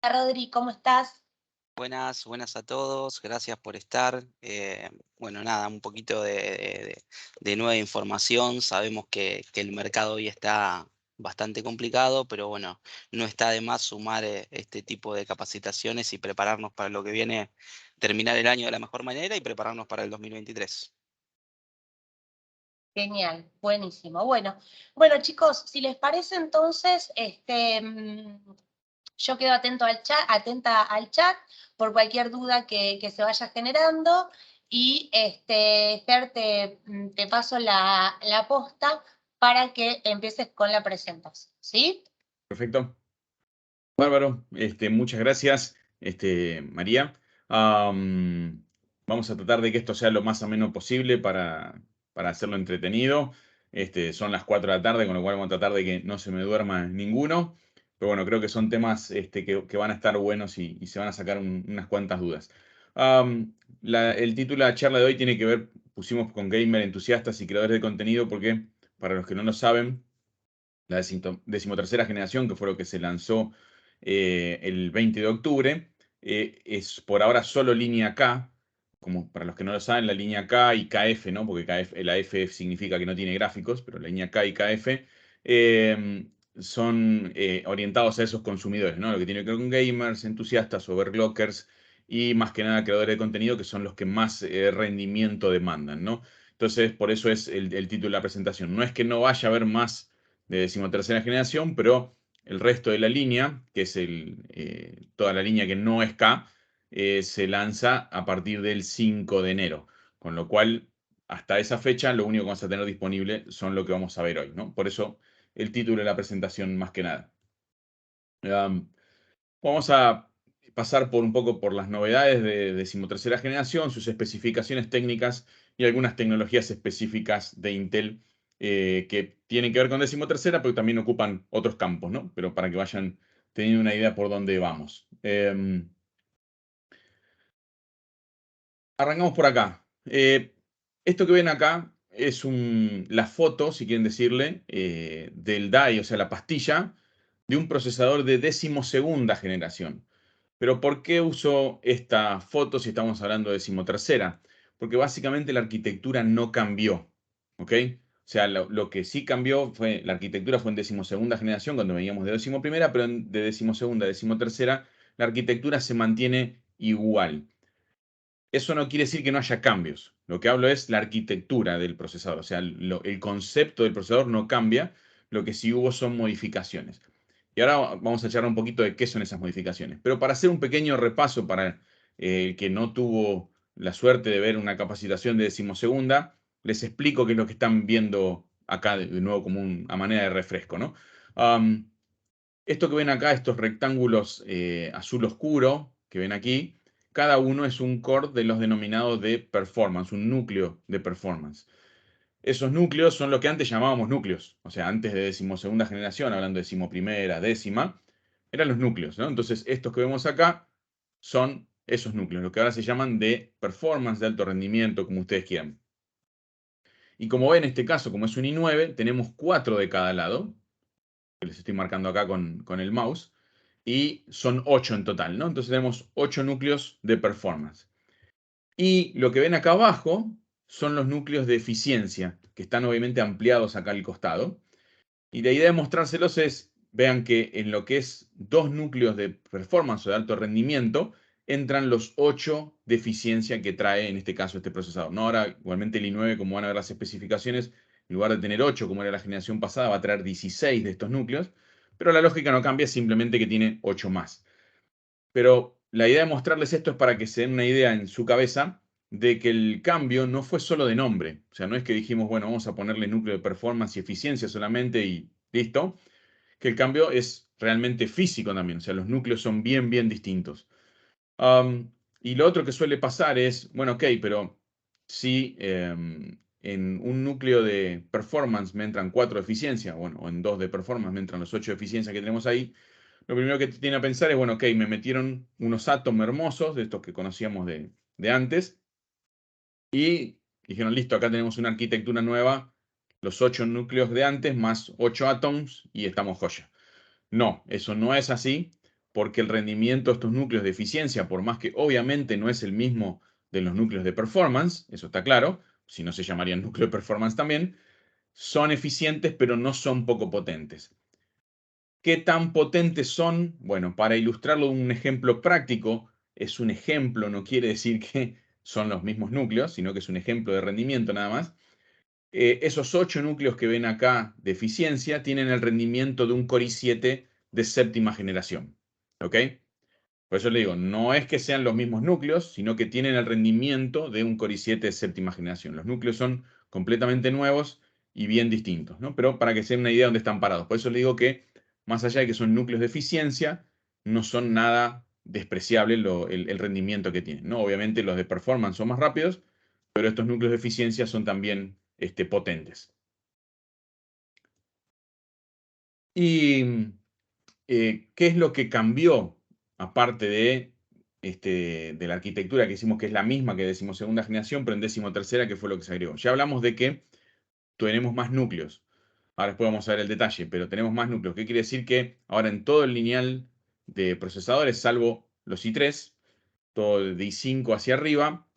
Rodri, ¿cómo estás? Buenas, buenas a todos, gracias por estar. Bueno, nada, un poquito de nueva información. Sabemos que el mercado hoy está bastante complicado, pero bueno, no está de más sumar este tipo de capacitaciones y prepararnos para lo que viene, terminar el año de la mejor manera y prepararnos para el 2023. Genial, buenísimo. Bueno, chicos, si les parece entonces, yo quedo atenta al chat por cualquier duda que se vaya generando y Fer, te paso la posta para que empieces con la presentación, ¿sí? Perfecto. Bárbaro. Muchas gracias, María. Vamos a tratar de que esto sea lo más ameno posible para hacerlo entretenido. Son las 4 de la tarde, con lo cual vamos a tratar de que no se me duerma ninguno. Pero bueno, creo que son temas que van a estar buenos y se van a sacar unas cuantas dudas. El título de la charla de hoy tiene que ver, pusimos con gamer entusiastas y creadores de contenido, porque para los que no lo saben, la decimotercera generación, que fue lo que se lanzó el 20 de octubre, es por ahora solo línea K, como para los que no lo saben, la línea K y KF, ¿no? Porque la F significa que no tiene gráficos, pero la línea K y KF son orientados a esos consumidores, ¿no? Lo que tiene que ver con gamers, entusiastas, overclockers y más que nada creadores de contenido, que son los que más rendimiento demandan, ¿no? Entonces, por eso es el título de la presentación. No es que no vaya a haber más de decimotercera generación, pero el resto de la línea, que es toda la línea que no es K, se lanza a partir del 5 de enero. Con lo cual, hasta esa fecha, lo único que vamos a tener disponible son lo que vamos a ver hoy, ¿no? Por eso el título de la presentación más que nada. Vamos a pasar por un poco por las novedades de decimotercera generación, sus especificaciones técnicas y algunas tecnologías específicas de Intel que tienen que ver con decimotercera, pero también ocupan otros campos, ¿no? Pero para que vayan teniendo una idea por dónde vamos. Arrancamos por acá. Esto que ven acá es la foto, si quieren decirle, del die, o sea, la pastilla, de un procesador de decimosegunda generación. Pero ¿por qué uso esta foto si estamos hablando de decimotercera? Porque básicamente la arquitectura no cambió, ¿ok? O sea, lo que sí cambió fue, la arquitectura fue en decimosegunda generación, cuando veníamos de decimoprimera, pero de decimosegunda a decimotercera, la arquitectura se mantiene igual. Eso no quiere decir que no haya cambios. Lo que hablo es la arquitectura del procesador. O sea, el concepto del procesador no cambia. Lo que sí hubo son modificaciones. Y ahora vamos a charlar un poquito de qué son esas modificaciones. Pero para hacer un pequeño repaso para el que no tuvo la suerte de ver una capacitación de decimosegunda, les explico qué es lo que están viendo acá de nuevo como a manera de refresco, ¿no? Esto que ven acá, estos rectángulos azul oscuro que ven aquí, cada uno es un core de los denominados de performance, un núcleo de performance. Esos núcleos son lo que antes llamábamos núcleos, o sea, antes de decimosegunda generación, hablando de decimoprimera, décima, eran los núcleos, ¿no? Entonces, estos que vemos acá son esos núcleos, lo que ahora se llaman de performance, de alto rendimiento, como ustedes quieran. Y como ven, en este caso, como es un i9, tenemos 4 de cada lado, que les estoy marcando acá con el mouse, y son 8 en total, ¿no? Entonces tenemos 8 núcleos de performance. Y lo que ven acá abajo son los núcleos de eficiencia, que están obviamente ampliados acá al costado. Y la idea de mostrárselos es, vean que en lo que es 2 núcleos de performance o de alto rendimiento, entran los 8 de eficiencia que trae en este caso este procesador. No, ahora igualmente el i9, como van a ver las especificaciones, en lugar de tener 8 como era la generación pasada, va a traer 16 de estos núcleos, pero la lógica no cambia, simplemente que tiene 8 más. Pero la idea de mostrarles esto es para que se den una idea en su cabeza de que el cambio no fue solo de nombre. O sea, no es que dijimos, bueno, vamos a ponerle núcleo de performance y eficiencia solamente y listo. Que el cambio es realmente físico también. O sea, los núcleos son bien, bien distintos. Y lo otro que suele pasar es, bueno, ok, pero si en un núcleo de performance me entran 4 de eficiencia, bueno, o en 2 de performance me entran los 8 de eficiencia que tenemos ahí, lo primero que te tiene a pensar es, bueno, ok, me metieron unos átomos hermosos, de estos que conocíamos de antes, y dijeron, listo, acá tenemos una arquitectura nueva, los 8 núcleos de antes más 8 átomos, y estamos joya. No, eso no es así, porque el rendimiento de estos núcleos de eficiencia, por más que obviamente no es el mismo de los núcleos de performance, eso está claro, si no se llamarían núcleo de performance también, son eficientes pero no son poco potentes. ¿Qué tan potentes son? Bueno, para ilustrarlo un ejemplo práctico, es un ejemplo, no quiere decir que son los mismos núcleos, sino que es un ejemplo de rendimiento nada más. Esos 8 núcleos que ven acá de eficiencia tienen el rendimiento de un Core i7 de séptima generación. ¿Ok? Por eso le digo, no es que sean los mismos núcleos, sino que tienen el rendimiento de un Core i7 de séptima generación. Los núcleos son completamente nuevos y bien distintos, ¿no? Pero para que se den una idea de dónde están parados. Por eso le digo que, más allá de que son núcleos de eficiencia, no son nada despreciable el rendimiento que tienen, ¿no? Obviamente los de performance son más rápidos, pero estos núcleos de eficiencia son también potentes. ¿Y qué es lo que cambió, aparte de la arquitectura que hicimos, que es la misma que decimosegunda generación, pero en decimotercera, que fue lo que se agregó? Ya hablamos de que tenemos más núcleos. Ahora después vamos a ver el detalle, pero tenemos más núcleos. ¿Qué quiere decir? Que ahora en todo el lineal de procesadores, salvo los i3, todo de i5 hacia arriba,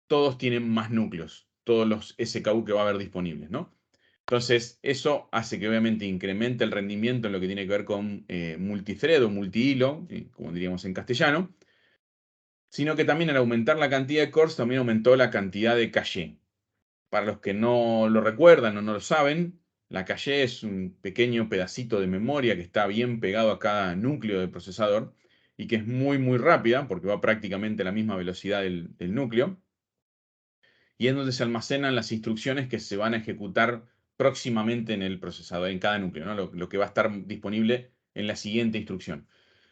todos tienen más núcleos, todos los SKU que va a haber disponibles, ¿no? Entonces, eso hace que obviamente incremente el rendimiento en lo que tiene que ver con multithread o multihilo, como diríamos en castellano, sino que también al aumentar la cantidad de cores, también aumentó la cantidad de caché. Para los que no lo recuerdan o no lo saben, la caché es un pequeño pedacito de memoria que está bien pegado a cada núcleo del procesador y que es muy, muy rápida, porque va prácticamente a la misma velocidad del núcleo, y es donde se almacenan las instrucciones que se van a ejecutar próximamente en el procesador, en cada núcleo, ¿no? Lo que va a estar disponible en la siguiente instrucción.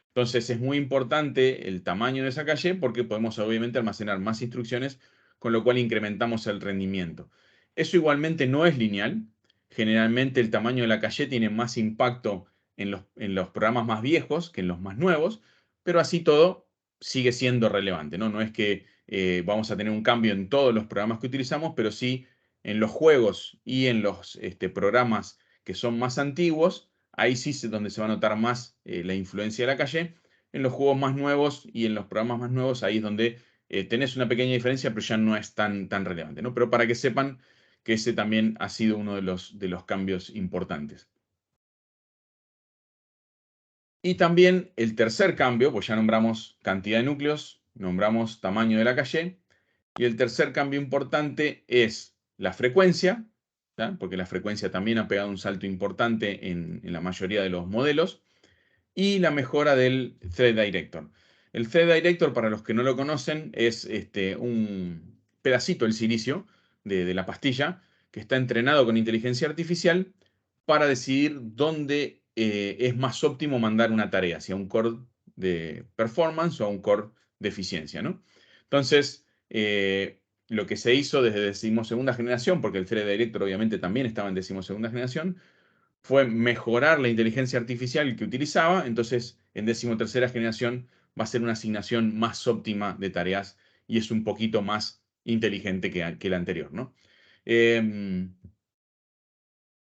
Entonces es muy importante el tamaño de esa caché porque podemos obviamente almacenar más instrucciones, con lo cual incrementamos el rendimiento. Eso igualmente no es lineal. Generalmente el tamaño de la caché tiene más impacto en los programas más viejos que en los más nuevos, pero así todo sigue siendo relevante, ¿no? No es que vamos a tener un cambio en todos los programas que utilizamos, pero sí en los juegos y en los programas que son más antiguos. Ahí sí es donde se va a notar más la influencia de la caché. En los juegos más nuevos y en los programas más nuevos, ahí es donde tenés una pequeña diferencia, pero ya no es tan relevante, ¿no? Pero para que sepan que ese también ha sido uno de los cambios importantes. Y también el tercer cambio, pues ya nombramos cantidad de núcleos, nombramos tamaño de la caché, y el tercer cambio importante es la frecuencia, ¿tá? Porque la frecuencia también ha pegado un salto importante en la mayoría de los modelos, y la mejora del Thread Director. El Thread Director, para los que no lo conocen, es un pedacito del silicio de la pastilla que está entrenado con inteligencia artificial para decidir dónde es más óptimo mandar una tarea, si a un core de performance o a un core de eficiencia, ¿no? Entonces, lo que se hizo desde decimosegunda generación, porque el Thread Director obviamente también estaba en decimosegunda generación, fue mejorar la inteligencia artificial que utilizaba. Entonces, en decimotercera generación va a ser una asignación más óptima de tareas y es un poquito más inteligente que la anterior, ¿no?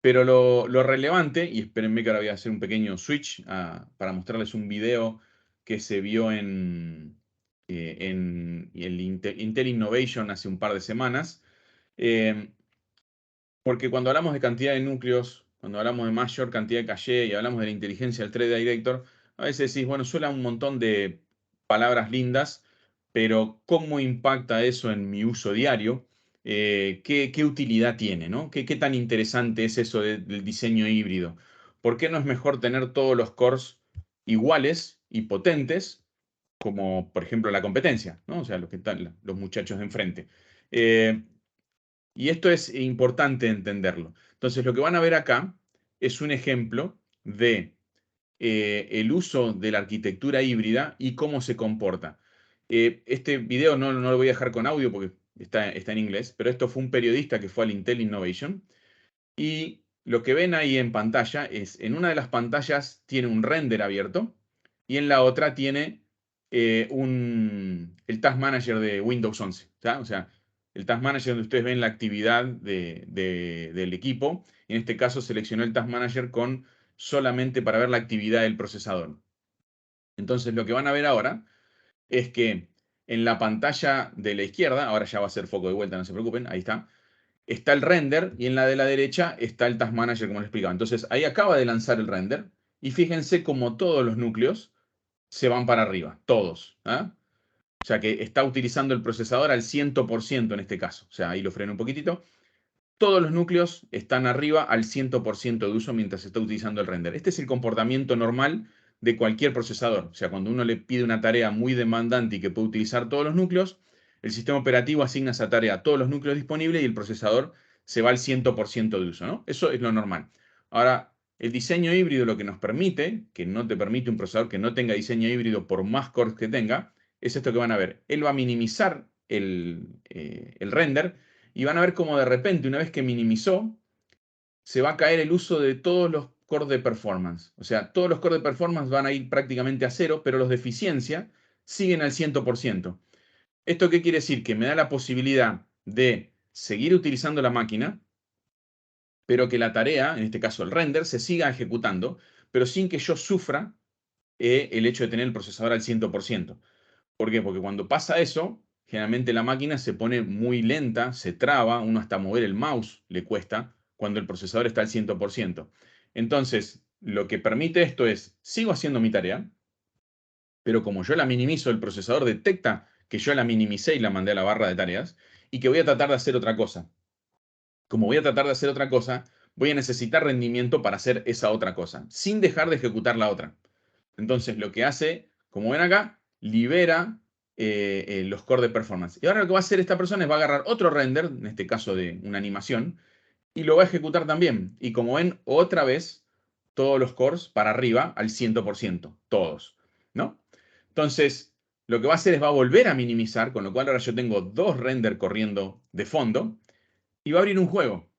Pero lo relevante, y espérenme que ahora voy a hacer un pequeño switch para mostrarles un video que se vio en el Intel Innovation hace un par de semanas, porque cuando hablamos de cantidad de núcleos, cuando hablamos de mayor cantidad de caché y hablamos de la inteligencia del Thread Director, a veces decís, bueno, suena un montón de palabras lindas, pero ¿cómo impacta eso en mi uso diario? ¿Qué utilidad tiene, ¿no? ¿Qué tan interesante es eso del diseño híbrido? ¿Por qué no es mejor tener todos los cores iguales y potentes, como por ejemplo la competencia, ¿no? O sea, los que están los muchachos de enfrente. Y esto es importante entenderlo. Entonces, lo que van a ver acá es un ejemplo de el uso de la arquitectura híbrida y cómo se comporta. Este video no lo voy a dejar con audio porque está en inglés, pero esto fue un periodista que fue al Intel Innovation y lo que ven ahí en pantalla es, en una de las pantallas tiene un render abierto y en la otra tiene el Task Manager de Windows 11. ¿tá? O sea, el Task Manager donde ustedes ven la actividad del equipo. En este caso seleccionó el Task Manager solamente para ver la actividad del procesador. Entonces lo que van a ver ahora es que en la pantalla de la izquierda, ahora ya va a ser foco de vuelta, no se preocupen, ahí está el render y en la de la derecha está el Task Manager, como les explicaba. Entonces ahí acaba de lanzar el render y fíjense como todos los núcleos se van para arriba, todos. ¿Ah? O sea que está utilizando el procesador al 100% en este caso. O sea, ahí lo freno un poquitito. Todos los núcleos están arriba al 100% de uso mientras se está utilizando el render. Este es el comportamiento normal de cualquier procesador. O sea, cuando uno le pide una tarea muy demandante y que puede utilizar todos los núcleos, el sistema operativo asigna esa tarea a todos los núcleos disponibles y el procesador se va al 100% de uso, ¿no? Eso es lo normal. Ahora, el diseño híbrido lo que nos permite, que no te permite un procesador que no tenga diseño híbrido por más cores que tenga, es esto que van a ver. Él va a minimizar el render y van a ver cómo de repente, una vez que minimizó, se va a caer el uso de todos los cores de performance. O sea, todos los cores de performance van a ir prácticamente a cero, pero los de eficiencia siguen al 100%. ¿Esto qué quiere decir? Que me da la posibilidad de seguir utilizando la máquina, pero que la tarea, en este caso el render, se siga ejecutando, pero sin que yo sufra el hecho de tener el procesador al 100%. ¿Por qué? Porque cuando pasa eso, generalmente la máquina se pone muy lenta, se traba, uno hasta mover el mouse le cuesta cuando el procesador está al 100%. Entonces, lo que permite esto es, sigo haciendo mi tarea, pero como yo la minimizo, el procesador detecta que yo la minimicé y la mandé a la barra de tareas, y que voy a tratar de hacer otra cosa. Como voy a tratar de hacer otra cosa, voy a necesitar rendimiento para hacer esa otra cosa, sin dejar de ejecutar la otra. Entonces, lo que hace, como ven acá, libera los cores de performance. Y ahora lo que va a hacer esta persona es va a agarrar otro render, en este caso de una animación, y lo va a ejecutar también. Y como ven, otra vez, todos los cores para arriba al 100%, todos, ¿no? Entonces, lo que va a hacer es va a volver a minimizar, con lo cual ahora yo tengo dos renders corriendo de fondo, y va a abrir un juego.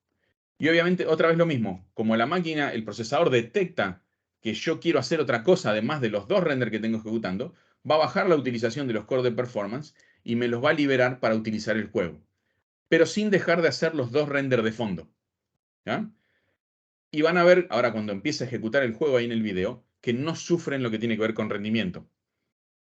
Y obviamente, otra vez lo mismo, como la máquina, el procesador detecta que yo quiero hacer otra cosa, además de los dos renders que tengo ejecutando, va a bajar la utilización de los cores de performance y me los va a liberar para utilizar el juego. Pero sin dejar de hacer los dos renders de fondo. ¿Ya? Y van a ver, ahora cuando empiece a ejecutar el juego ahí en el video, que no sufren lo que tiene que ver con rendimiento.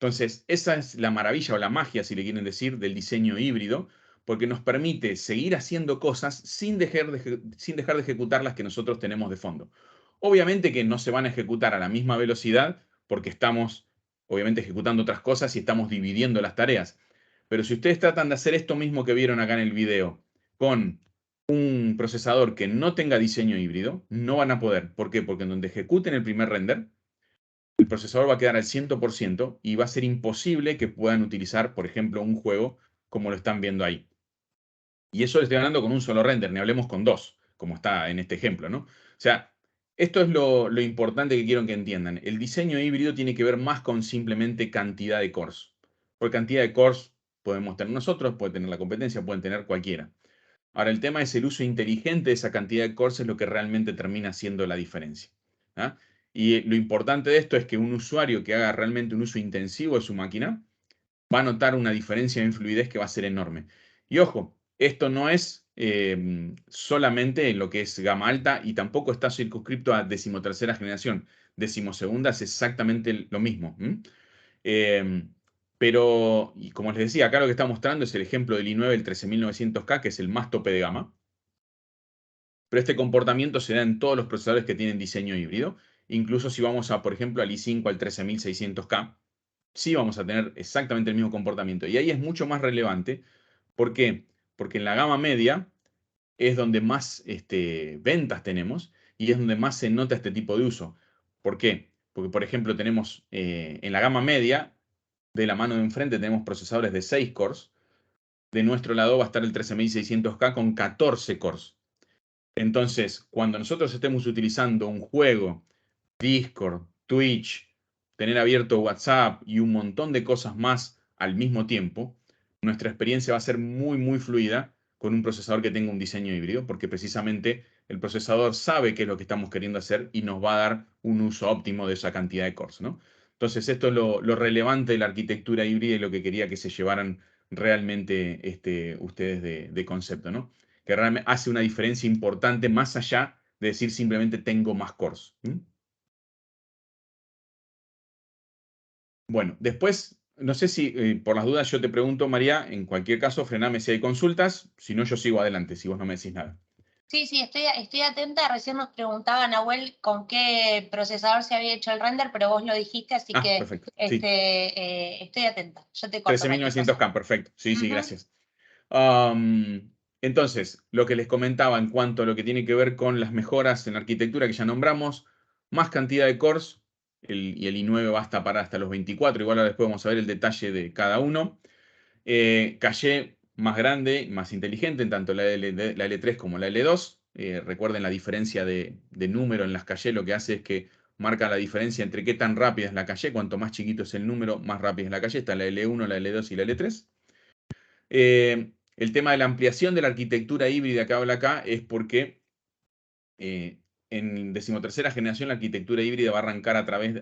Entonces, esa es la maravilla o la magia, si le quieren decir, del diseño híbrido, porque nos permite seguir haciendo cosas sin dejar de ejecutar las que nosotros tenemos de fondo. Obviamente que no se van a ejecutar a la misma velocidad porque estamos, obviamente, ejecutando otras cosas y estamos dividiendo las tareas. Pero si ustedes tratan de hacer esto mismo que vieron acá en el video con un procesador que no tenga diseño híbrido, no van a poder. ¿Por qué? Porque en donde ejecuten el primer render, el procesador va a quedar al 100% y va a ser imposible que puedan utilizar, por ejemplo, un juego como lo están viendo ahí. Y eso le estoy hablando con un solo render, ni hablemos con dos, como está en este ejemplo, ¿no? O sea, esto es lo importante que quiero que entiendan. El diseño híbrido tiene que ver más con simplemente cantidad de cores. Por cantidad de cores podemos tener nosotros, puede tener la competencia, pueden tener cualquiera. Ahora, el tema es el uso inteligente de esa cantidad de cores, es lo que realmente termina siendo la diferencia. ¿Ah? Y lo importante de esto es que un usuario que haga realmente un uso intensivo de su máquina va a notar una diferencia en fluidez que va a ser enorme. Y ojo, esto no es solamente en lo que es gama alta y tampoco está circunscripto a decimotercera generación. Decimosegunda es exactamente lo mismo. Pero, y como les decía, acá lo que está mostrando es el ejemplo del i9, el 13900K, que es el más tope de gama. Pero este comportamiento se da en todos los procesadores que tienen diseño híbrido. Incluso si vamos a, por ejemplo, al i5, al 13600K, sí vamos a tener exactamente el mismo comportamiento. Y ahí es mucho más relevante. ¿Por qué? Porque en la gama media es donde más ventas tenemos y es donde más se nota este tipo de uso. ¿Por qué? Porque, por ejemplo, tenemos en la gama media, de la mano de enfrente tenemos procesadores de 6 cores. De nuestro lado va a estar el 13600K con 14 cores. Entonces, cuando nosotros estemos utilizando un juego, Discord, Twitch, tener abierto WhatsApp y un montón de cosas más al mismo tiempo, nuestra experiencia va a ser muy, muy fluida con un procesador que tenga un diseño híbrido, porque precisamente el procesador sabe qué es lo que estamos queriendo hacer y nos va a dar un uso óptimo de esa cantidad de cores, ¿no? Entonces, esto es lo relevante de la arquitectura híbrida y lo que quería que se llevaran realmente ustedes de concepto, ¿no? Que realmente hace una diferencia importante más allá de decir simplemente tengo más cores. Bueno, después, no sé si por las dudas yo te pregunto, María, en cualquier caso, frename si hay consultas, si no yo sigo adelante, si vos no me decís nada. Sí, estoy atenta. Recién nos preguntaba Nahuel con qué procesador se había hecho el render, pero vos lo dijiste, así que Perfecto. Sí. estoy atenta. Yo te corto. 13.900K, perfecto. Sí, sí, Ujú. gracias. Entonces, lo que les comentaba en cuanto a lo que tiene que ver con las mejoras en la arquitectura que ya nombramos, más cantidad de cores, y el i9 va hasta para hasta los 24, igual ahora después vamos a ver el detalle de cada uno. Caché más grande, más inteligente, en tanto la L3 como la L2. Recuerden la diferencia de número en las caché, lo que hace es que marca la diferencia entre qué tan rápida es la caché. Cuanto más chiquito es el número, más rápida es la caché. Está la L1, la L2 y la L3. El tema de la ampliación de la arquitectura híbrida que habla acá es porque en 13ª generación la arquitectura híbrida va a arrancar a través,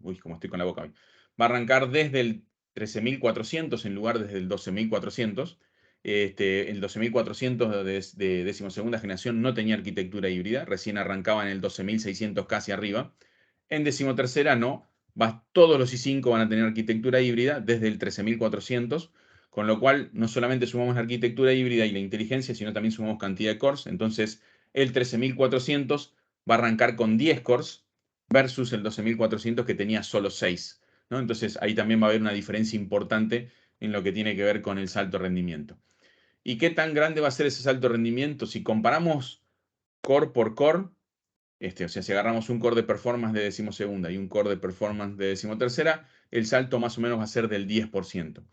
uy, como estoy con la boca hoy, va a arrancar desde el 13.400 en lugar desde el 12.400. El 12.400 de 12ª generación no tenía arquitectura híbrida, recién arrancaba en el 12.600 casi arriba. En 13ª no, todos los i5 van a tener arquitectura híbrida desde el 13.400, con lo cual no solamente sumamos la arquitectura híbrida y la inteligencia, sino también sumamos cantidad de cores. Entonces, el 13.400 va a arrancar con 10 cores versus el 12.400 que tenía solo 6, ¿no? Entonces, ahí también va a haber una diferencia importante en lo que tiene que ver con el salto de rendimiento. ¿Y qué tan grande va a ser ese salto de rendimiento? Si comparamos core por core, o sea, si agarramos un core de performance de 12ª y un core de performance de 13ª, el salto más o menos va a ser del 10%.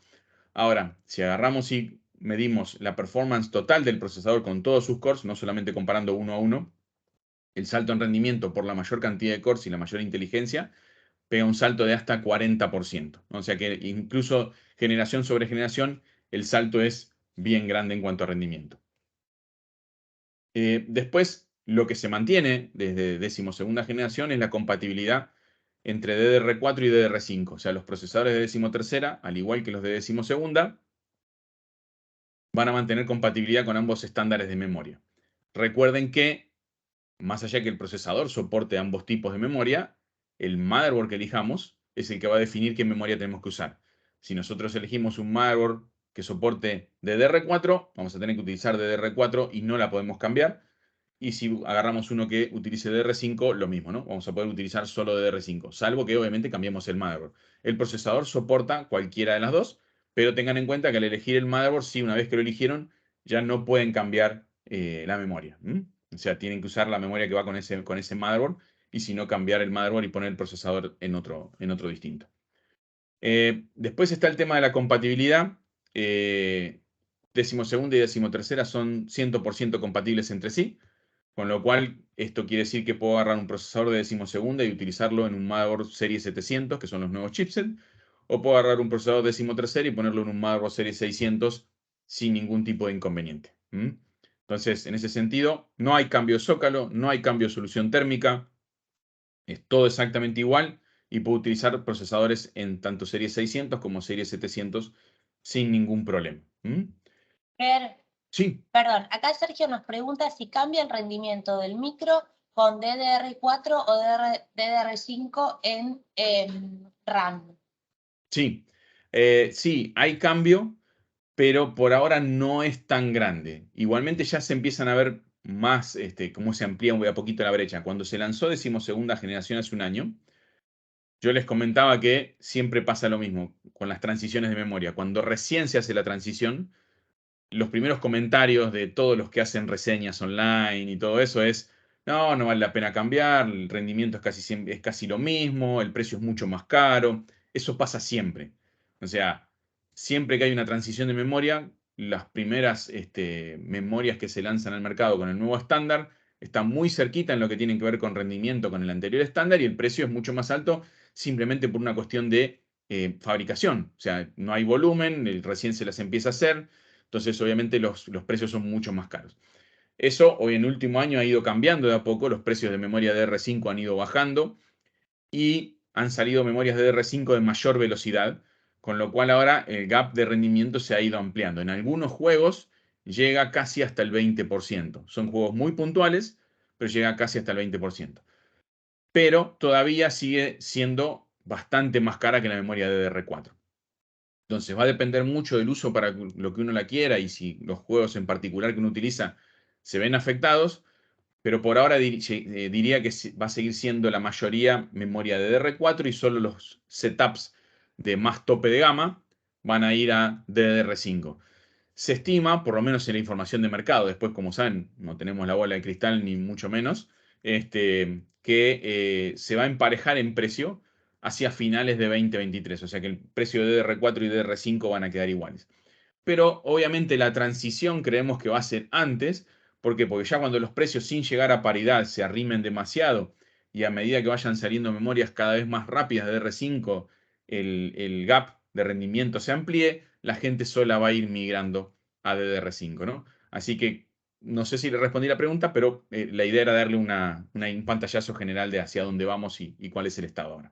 Ahora, si agarramos y medimos la performance total del procesador con todos sus cores, no solamente comparando uno a uno, el salto en rendimiento por la mayor cantidad de cores y la mayor inteligencia pega un salto de hasta 40%. O sea que incluso generación sobre generación, el salto es bien grande en cuanto a rendimiento. Después, lo que se mantiene desde 12ª generación es la compatibilidad entre DDR4 y DDR5. O sea, los procesadores de 13ª, al igual que los de 12ª, van a mantener compatibilidad con ambos estándares de memoria. Recuerden que, más allá que el procesador soporte ambos tipos de memoria, el motherboard que elijamos es el que va a definir qué memoria tenemos que usar. Si nosotros elegimos un motherboard que soporte DDR4, vamos a tener que utilizar DDR4 y no la podemos cambiar. Y si agarramos uno que utilice DDR5, lo mismo, ¿no? Vamos a poder utilizar solo DDR5, salvo que obviamente cambiemos el motherboard. El procesador soporta cualquiera de las dos, pero tengan en cuenta que al elegir el motherboard, sí, una vez que lo eligieron, ya no pueden cambiar la memoria. O sea, tienen que usar la memoria que va con ese motherboard, y si no, cambiar el motherboard y poner el procesador en otro distinto. Después está el tema de la compatibilidad. 12ª y 13ª son 100% compatibles entre sí. Con lo cual, esto quiere decir que puedo agarrar un procesador de 12ª y utilizarlo en un motherboard serie 700, que son los nuevos chipsets, o puedo agarrar un procesador de 13ª y ponerlo en un motherboard serie 600 sin ningún tipo de inconveniente. Entonces, en ese sentido, no hay cambio de zócalo, no hay cambio de solución térmica, es todo exactamente igual y puedo utilizar procesadores en tanto serie 600 como serie 700 sin ningún problema. Sí. Perdón, acá Sergio nos pregunta si cambia el rendimiento del micro con DDR4 o DDR5 en RAM. Sí, sí, hay cambio, pero por ahora no es tan grande. Igualmente ya se empiezan a ver más, cómo se amplía un poquito la brecha. Cuando se lanzó 12ª generación hace un año, yo les comentaba que siempre pasa lo mismo con las transiciones de memoria. Cuando recién se hace la transición, los primeros comentarios de todos los que hacen reseñas online y todo eso es, no, no vale la pena cambiar, el rendimiento es casi lo mismo, el precio es mucho más caro. Eso pasa siempre. O sea, siempre que hay una transición de memoria, las primeras memorias que se lanzan al mercado con el nuevo estándar están muy cerquita en lo que tienen que ver con rendimiento con el anterior estándar, y el precio es mucho más alto simplemente por una cuestión de fabricación. O sea, no hay volumen, recién se las empieza a hacer. Entonces, obviamente, los precios son mucho más caros. Eso hoy en el último año ha ido cambiando de a poco. Los precios de memoria DDR5 han ido bajando y han salido memorias DDR5 de mayor velocidad, con lo cual ahora el gap de rendimiento se ha ido ampliando. En algunos juegos llega casi hasta el 20%. Son juegos muy puntuales, pero llega casi hasta el 20%. Pero todavía sigue siendo bastante más cara que la memoria DDR4. Entonces va a depender mucho del uso para lo que uno la quiera y si los juegos en particular que uno utiliza se ven afectados, pero por ahora diría que va a seguir siendo la mayoría memoria DDR4 y solo los setups de más tope de gama van a ir a DDR5. Se estima, por lo menos en la información de mercado, después como saben, no tenemos la bola de cristal ni mucho menos, que se va a emparejar en precio hacia finales de 2023. O sea que el precio de DDR4 y DDR5 van a quedar iguales. Pero obviamente la transición creemos que va a ser antes. ¿Por qué? Porque ya cuando los precios sin llegar a paridad se arrimen demasiado y a medida que vayan saliendo memorias cada vez más rápidas de DDR5, el gap de rendimiento se amplíe, la gente sola va a ir migrando a DDR5, ¿no? Así que no sé si le respondí la pregunta, pero la idea era darle un pantallazo general de hacia dónde vamos y cuál es el estado ahora.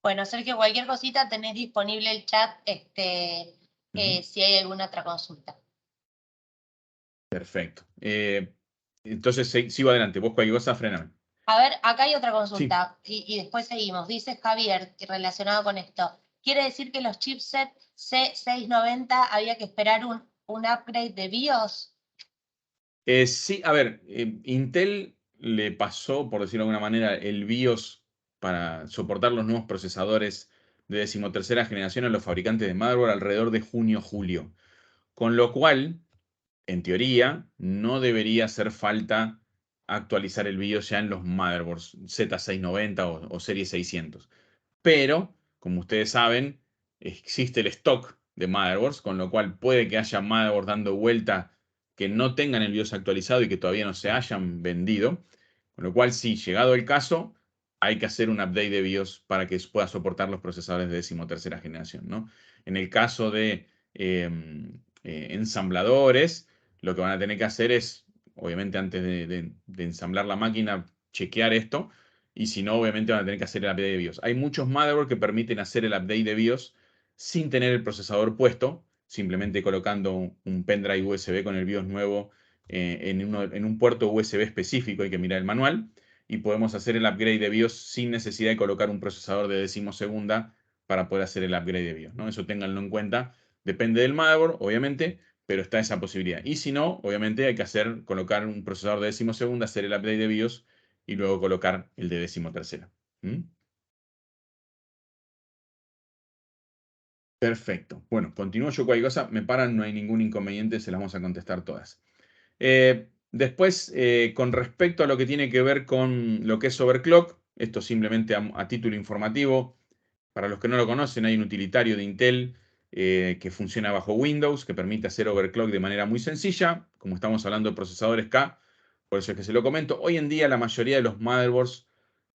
Bueno, Sergio, cualquier cosita tenés disponible el chat si hay alguna otra consulta. Perfecto. Entonces sigo adelante. Vos cualquier cosa, frename. A ver, acá hay otra consulta y después seguimos. Dice Javier, relacionado con esto. ¿Quiere decir que los chipset C690 había que esperar un upgrade de BIOS? Sí, a ver, Intel le pasó, por decirlo de alguna manera, el BIOS para soportar los nuevos procesadores de 13ª generación a los fabricantes de motherboard alrededor de junio-julio. Con lo cual, en teoría, no debería hacer falta actualizar el BIOS ya en los motherboards Z690 o serie 600. Pero, como ustedes saben, existe el stock de motherboards, con lo cual puede que haya motherboards dando vuelta que no tengan el BIOS actualizado y que todavía no se hayan vendido. Con lo cual, sí, llegado el caso, hay que hacer un update de BIOS para que pueda soportar los procesadores de 13ª generación, ¿no? En el caso de ensambladores, lo que van a tener que hacer es, obviamente, antes de ensamblar la máquina, chequear esto. Y si no, obviamente van a tener que hacer el update de BIOS. Hay muchos motherboards que permiten hacer el update de BIOS sin tener el procesador puesto, simplemente colocando un pendrive USB con el BIOS nuevo en un puerto USB específico, hay que mirar el manual, y podemos hacer el upgrade de BIOS sin necesidad de colocar un procesador de 12ª para poder hacer el upgrade de BIOS, ¿no? Eso ténganlo en cuenta. Depende del motherboard, obviamente, pero está esa posibilidad. Y si no, obviamente hay que colocar un procesador de 12ª, hacer el update de BIOS y luego colocar el de 13ª. Perfecto. Bueno, continúo yo cualquier cosa. Me paran, no hay ningún inconveniente, se las vamos a contestar todas. Después, con respecto a lo que tiene que ver con lo que es overclock, esto simplemente a título informativo. Para los que no lo conocen, hay un utilitario de Intel que funciona bajo Windows, que permite hacer overclock de manera muy sencilla. Como estamos hablando de procesadores K, por eso es que se lo comento. Hoy en día la mayoría de los motherboards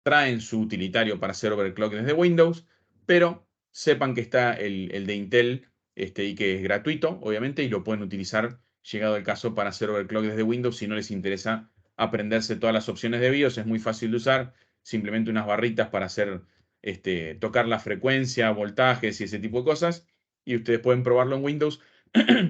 traen su utilitario para hacer overclock desde Windows, pero sepan que está el de Intel y que es gratuito, obviamente, y lo pueden utilizar, llegado el caso, para hacer overclock desde Windows si no les interesa aprenderse todas las opciones de BIOS. Es muy fácil de usar, simplemente unas barritas para hacer tocar la frecuencia, voltajes y ese tipo de cosas, y ustedes pueden probarlo en Windows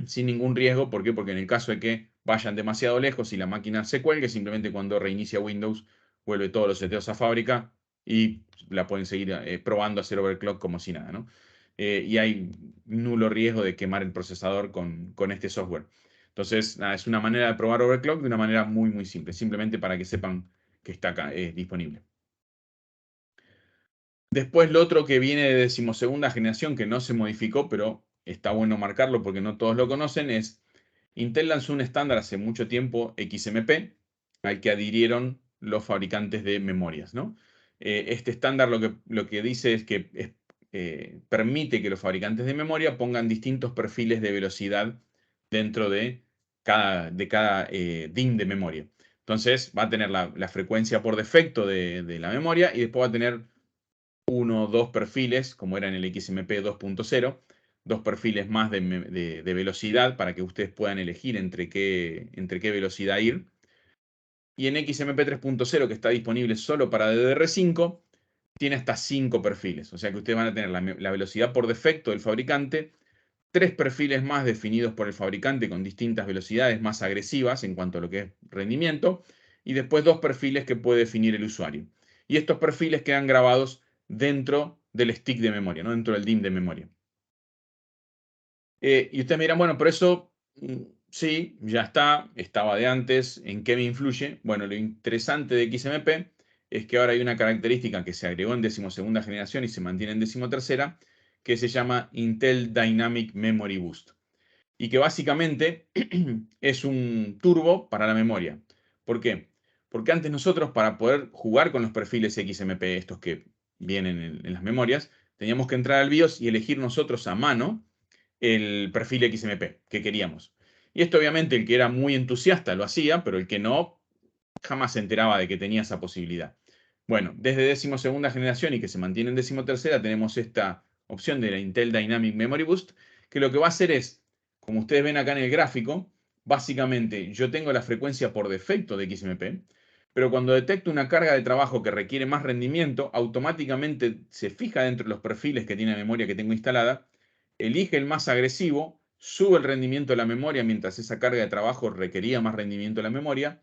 sin ningún riesgo. ¿Por qué? Porque en el caso de que vayan demasiado lejos y la máquina se cuelgue, simplemente cuando reinicia Windows vuelve todos los seteos a fábrica y la pueden seguir probando a hacer overclock como si nada, ¿no? Y hay nulo riesgo de quemar el procesador con este software. Entonces, nada, es una manera de probar overclock de una manera muy, muy simple, simplemente para que sepan que está acá, disponible. Después lo otro que viene de 12ª generación, que no se modificó, pero está bueno marcarlo porque no todos lo conocen, es Intel lanzó un estándar hace mucho tiempo, XMP, al que adhirieron los fabricantes de memorias, ¿no? Este estándar lo que dice es que permite que los fabricantes de memoria pongan distintos perfiles de velocidad dentro de cada DIMM de memoria. Entonces va a tener la frecuencia por defecto de la memoria y después va a tener uno o dos perfiles, como era en el XMP 2.0, dos perfiles más de velocidad para que ustedes puedan elegir entre qué velocidad ir. Y en XMP 3.0, que está disponible solo para DDR5, tiene hasta 5 perfiles. O sea que ustedes van a tener la velocidad por defecto del fabricante, 3 perfiles más definidos por el fabricante con distintas velocidades más agresivas en cuanto a lo que es rendimiento, y después 2 perfiles que puede definir el usuario. Y estos perfiles quedan grabados dentro del stick de memoria, ¿no? Dentro del DIMM de memoria. Y ustedes me dirán, bueno, pero eso sí, ya estaba de antes, ¿en qué me influye? Bueno, lo interesante de XMP es que ahora hay una característica que se agregó en 12ª generación y se mantiene en 13ª, que se llama Intel Dynamic Memory Boost. Y que básicamente es un turbo para la memoria. ¿Por qué? Porque antes nosotros, para poder jugar con los perfiles XMP, estos que vienen en las memorias, teníamos que entrar al BIOS y elegir nosotros a mano el perfil XMP que queríamos. Y esto obviamente el que era muy entusiasta lo hacía, pero el que no, jamás se enteraba de que tenía esa posibilidad. Bueno, desde 12ª generación y que se mantiene en 13ª, tenemos esta opción de la Intel Dynamic Memory Boost, que lo que va a hacer es, como ustedes ven acá en el gráfico, básicamente yo tengo la frecuencia por defecto de XMP, pero cuando detecto una carga de trabajo que requiere más rendimiento, automáticamente se fija dentro de los perfiles que tiene la memoria que tengo instalada, elige el más agresivo, sube el rendimiento de la memoria mientras esa carga de trabajo requería más rendimiento de la memoria,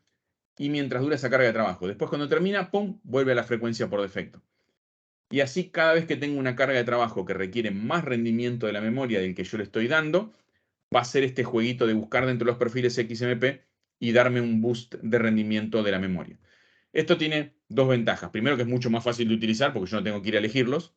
y mientras dura esa carga de trabajo. Después cuando termina, ¡pum!, vuelve a la frecuencia por defecto. Y así cada vez que tengo una carga de trabajo que requiere más rendimiento de la memoria del que yo le estoy dando, va a ser este jueguito de buscar dentro de los perfiles XMP y darme un boost de rendimiento de la memoria. Esto tiene dos ventajas. Primero, que es mucho más fácil de utilizar porque yo no tengo que ir a elegirlos.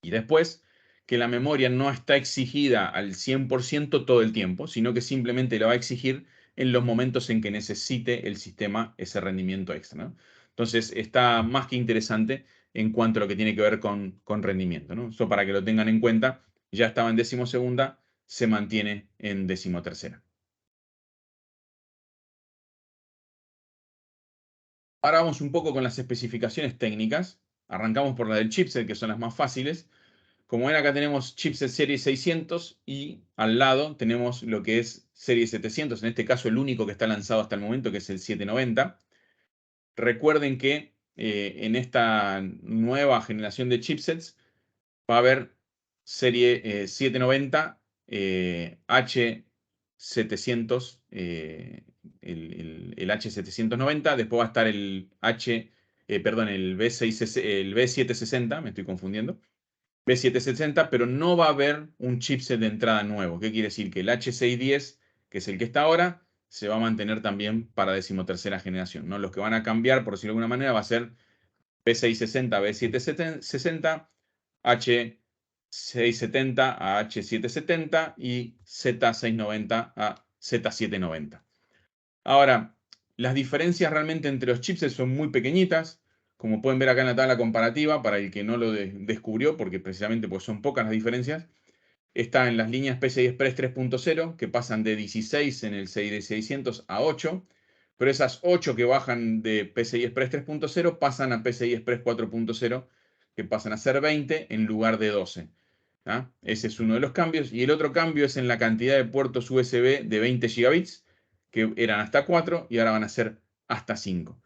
Y después, que la memoria no está exigida al 100% todo el tiempo, sino que simplemente la va a exigir en los momentos en que necesite el sistema ese rendimiento extra, ¿no? Entonces, está más que interesante en cuanto a lo que tiene que ver con rendimiento, ¿no? Eso para que lo tengan en cuenta, ya estaba en 12ª, se mantiene en 13ª. Ahora vamos un poco con las especificaciones técnicas. Arrancamos por la del chipset, que son las más fáciles. Como ven, acá tenemos chipset serie 600 y al lado tenemos lo que es serie 700, en este caso el único que está lanzado hasta el momento, que es el 790. Recuerden que en esta nueva generación de chipsets va a haber serie 790 H700, el H790, después va a estar el el B760, me estoy confundiendo. B760, pero no va a haber un chipset de entrada nuevo. ¿Qué quiere decir? Que el H610, que es el que está ahora, se va a mantener también para 13ª generación, ¿no? Los que van a cambiar, por decirlo de alguna manera, va a ser B660 a B760, H670 a H770 y Z690 a Z790. Ahora, las diferencias realmente entre los chipsets son muy pequeñitas. Como pueden ver acá en la tabla comparativa, para el que no lo descubrió, porque precisamente pues son pocas las diferencias, está en las líneas PCI Express 3.0, que pasan de 16 en el 600 a 8, pero esas 8 que bajan de PCI Express 3.0 pasan a PCI Express 4.0, que pasan a ser 20 en lugar de 12. ¿Ah? Ese es uno de los cambios. Y el otro cambio es en la cantidad de puertos USB de 20 gigabits, que eran hasta 4 y ahora van a ser hasta 5.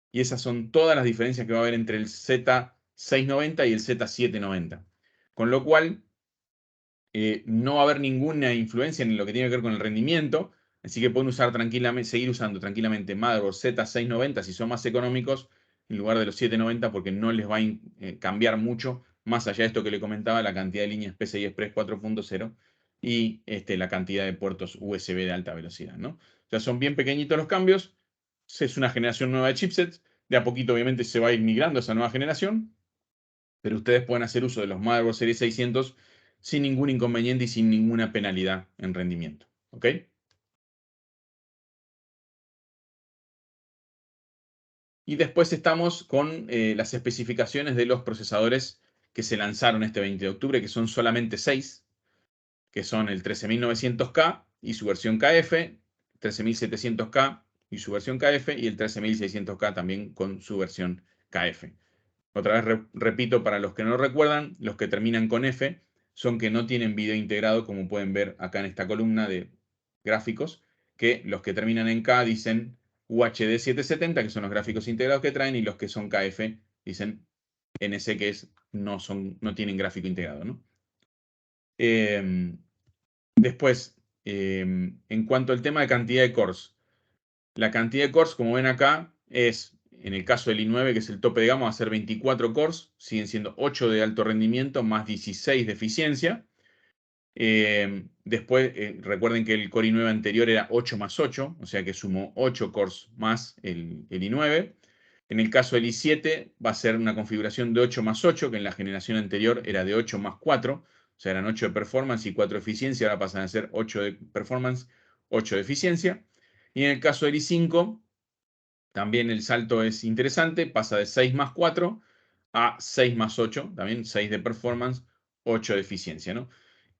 Y esas son todas las diferencias que va a haber entre el Z690 y el Z790. Con lo cual, no va a haber ninguna influencia en lo que tiene que ver con el rendimiento. Así que pueden usar tranquilamente, seguir usando tranquilamente motherboard Z690 si son más económicos, en lugar de los 790, porque no les va a cambiar mucho, más allá de esto que le comentaba, la cantidad de líneas PCI Express 4.0 y la cantidad de puertos USB de alta velocidad, ¿no? O sea, son bien pequeñitos los cambios. Es una generación nueva de chipsets. De a poquito, obviamente, se va a ir migrando a esa nueva generación. Pero ustedes pueden hacer uso de los motherboard Serie 600 sin ningún inconveniente y sin ninguna penalidad en rendimiento. ¿Ok? Y después estamos con las especificaciones de los procesadores que se lanzaron este 20 de octubre, que son solamente 6, que son el 13900K y su versión KF, 13700K y su versión KF, y el 13600K también con su versión KF. Otra vez repito, para los que no recuerdan, los que terminan con F son que no tienen video integrado, como pueden ver acá en esta columna de gráficos, que los que terminan en K dicen UHD 770, que son los gráficos integrados que traen, y los que son KF dicen NC, que no tienen gráfico integrado, ¿no? Después, en cuanto al tema de cantidad de cores, la cantidad de cores, como ven acá, es en el caso del i9, que es el tope de gama, va a ser 24 cores, siguen siendo 8 de alto rendimiento más 16 de eficiencia. Después, recuerden que el Core i9 anterior era 8 más 8, o sea que sumó 8 cores más el i9. En el caso del i7 va a ser una configuración de 8 más 8, que en la generación anterior era de 8 más 4, o sea, eran 8 de performance y 4 de eficiencia, ahora pasan a ser 8 de performance, 8 de eficiencia. Y en el caso del i5, también el salto es interesante, pasa de 6 más 4 a 6 más 8, también 6 de performance, 8 de eficiencia, ¿no?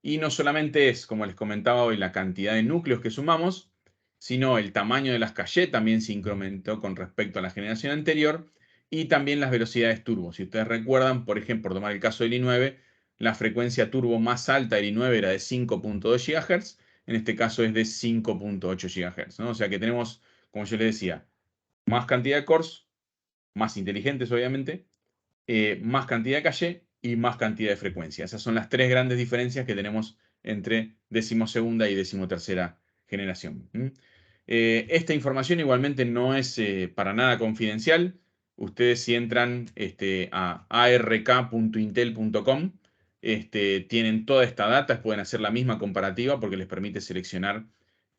Y no solamente es, como les comentaba hoy, la cantidad de núcleos que sumamos, sino el tamaño de las caché también se incrementó con respecto a la generación anterior, y también las velocidades turbo. Si ustedes recuerdan, por ejemplo, por tomar el caso del i9, la frecuencia turbo más alta del i9 era de 5.2 GHz, en este caso es de 5.8 GHz, ¿no? O sea que tenemos, como yo les decía, más cantidad de cores, más inteligentes obviamente, más cantidad de caché y más cantidad de frecuencia. Esas son las tres grandes diferencias que tenemos entre decimosegunda y decimotercera generación. Esta información igualmente no es para nada confidencial. Ustedes si entran a ark.intel.com, tienen toda esta data, pueden hacer la misma comparativa porque les permite seleccionar,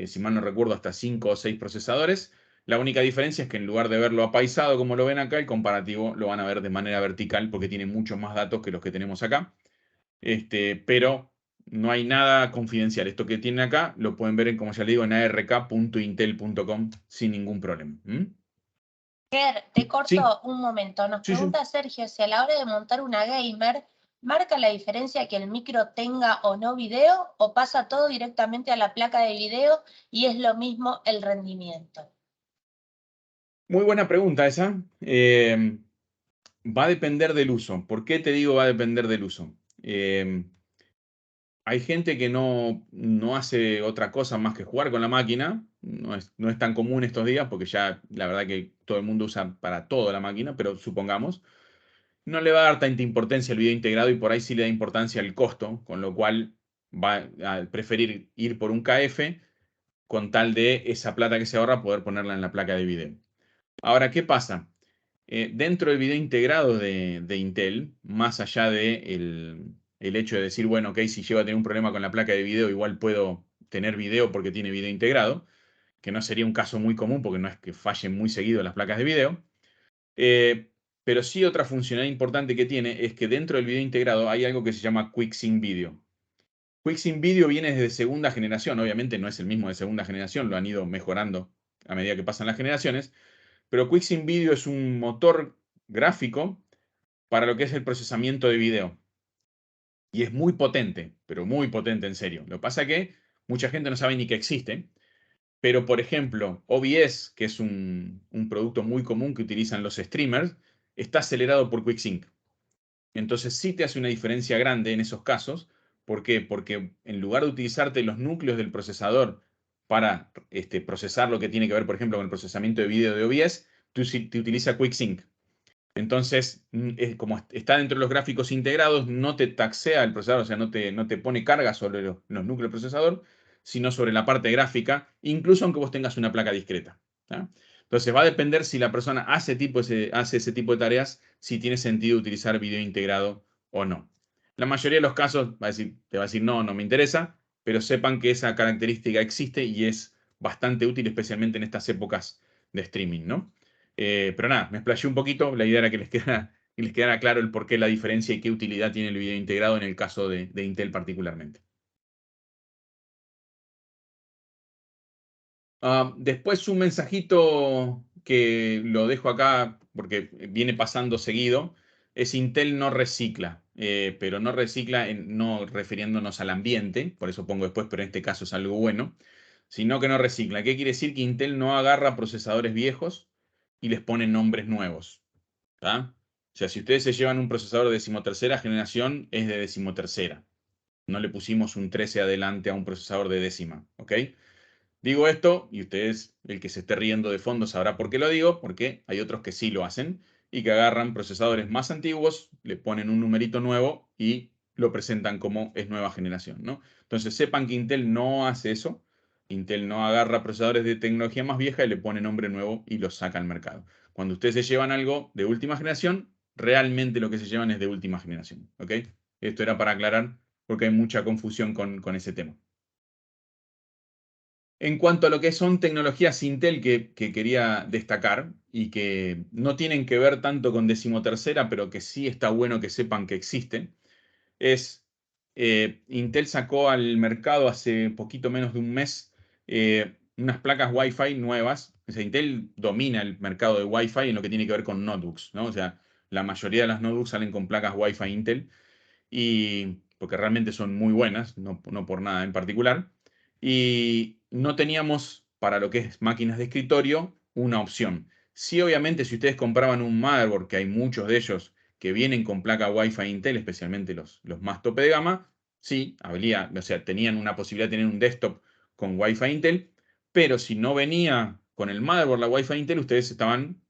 si mal no recuerdo, hasta 5 o 6 procesadores. La única diferencia es que en lugar de verlo apaisado como lo ven acá, el comparativo lo van a ver de manera vertical porque tiene muchos más datos que los que tenemos acá. Pero no hay nada confidencial. Esto que tienen acá lo pueden ver, como ya les digo, en ark.intel.com sin ningún problema. Ger, te corto Sí, un momento. Nos sí, sí. pregunta Sergio si a la hora de montar una gamer, ¿marca la diferencia que el micro tenga o no video o pasa todo directamente a la placa de video y es lo mismo el rendimiento? Muy buena pregunta esa. Va a depender del uso. ¿Por qué te digo va a depender del uso? Hay gente que no hace otra cosa más que jugar con la máquina. No es tan común estos días porque ya la verdad que todo el mundo usa para todo la máquina, pero supongamos, no le va a dar tanta importancia al video integrado y por ahí sí le da importancia al costo, con lo cual va a preferir ir por un KF con tal de esa plata que se ahorra poder ponerla en la placa de video. Ahora, ¿qué pasa? Dentro del video integrado de Intel, más allá de el hecho de decir, bueno, ok, si llego a tener un problema con la placa de video, igual puedo tener video porque tiene video integrado, que no sería un caso muy común porque no es que fallen muy seguido las placas de video. Pero sí otra funcionalidad importante que tiene es que dentro del video integrado hay algo que se llama QuickSync Video. QuickSync Video viene desde segunda generación, obviamente no es el mismo de segunda generación, lo han ido mejorando a medida que pasan las generaciones, pero QuickSync Video es un motor gráfico para lo que es el procesamiento de video. Y es muy potente, pero muy potente en serio. Lo que pasa es que mucha gente no sabe ni que existe. Pero, por ejemplo, OBS, que es un producto muy común que utilizan los streamers, está acelerado por QuickSync. Entonces sí te hace una diferencia grande en esos casos. ¿Por qué? Porque en lugar de utilizarte los núcleos del procesador para procesar lo que tiene que ver, por ejemplo, con el procesamiento de video de OBS, te utiliza QuickSync. Entonces, como está dentro de los gráficos integrados, no te taxea el procesador, o sea, no te pone carga sobre los núcleos del procesador, sino sobre la parte gráfica, incluso aunque vos tengas una placa discreta. ¿tá? Entonces, va a depender si la persona hace ese tipo de tareas, si tiene sentido utilizar video integrado o no. La mayoría de los casos te va a decir, no, no me interesa, pero sepan que esa característica existe y es bastante útil, especialmente en estas épocas de streaming, ¿no? Pero nada, me explayé un poquito. La idea era que les quedara claro el por qué la diferencia y qué utilidad tiene el video integrado en el caso de Intel particularmente. Después un mensajito que lo dejo acá porque viene pasando seguido. Es Intel no recicla, pero no recicla no refiriéndonos al ambiente, por eso pongo después, pero en este caso es algo bueno, sino que no recicla. ¿Qué quiere decir? Que Intel no agarra procesadores viejos y les pone nombres nuevos. ¿tá? O sea, si ustedes se llevan un procesador de decimotercera generación, es de decimotercera. No le pusimos un 13 adelante a un procesador de décima, ¿ok? Digo esto, y ustedes, el que se esté riendo de fondo, sabrá por qué lo digo, porque hay otros que sí lo hacen, y que agarran procesadores más antiguos, le ponen un numerito nuevo y lo presentan como es nueva generación, ¿no? Entonces sepan que Intel no hace eso. Intel no agarra procesadores de tecnología más vieja y le pone nombre nuevo y los saca al mercado. Cuando ustedes se llevan algo de última generación, realmente lo que se llevan es de última generación. ¿Ok? Esto era para aclarar porque hay mucha confusión con ese tema. En cuanto a lo que son tecnologías Intel que quería destacar y que no tienen que ver tanto con decimotercera, pero que sí está bueno que sepan que existen, es Intel sacó al mercado hace poquito menos de un mes unas placas Wi-Fi nuevas. O sea, Intel domina el mercado de Wi-Fi en lo que tiene que ver con notebooks, ¿no? O sea, la mayoría de las notebooks salen con placas Wi-Fi Intel y porque realmente son muy buenas, no por nada en particular. Y no teníamos para lo que es máquinas de escritorio una opción. Sí, obviamente, si ustedes compraban un motherboard, que hay muchos de ellos que vienen con placa Wi-Fi Intel, especialmente los más tope de gama, sí, o sea, tenían una posibilidad de tener un desktop con Wi-Fi Intel, pero si no venía con el motherboard la Wi-Fi Intel, ustedes estaban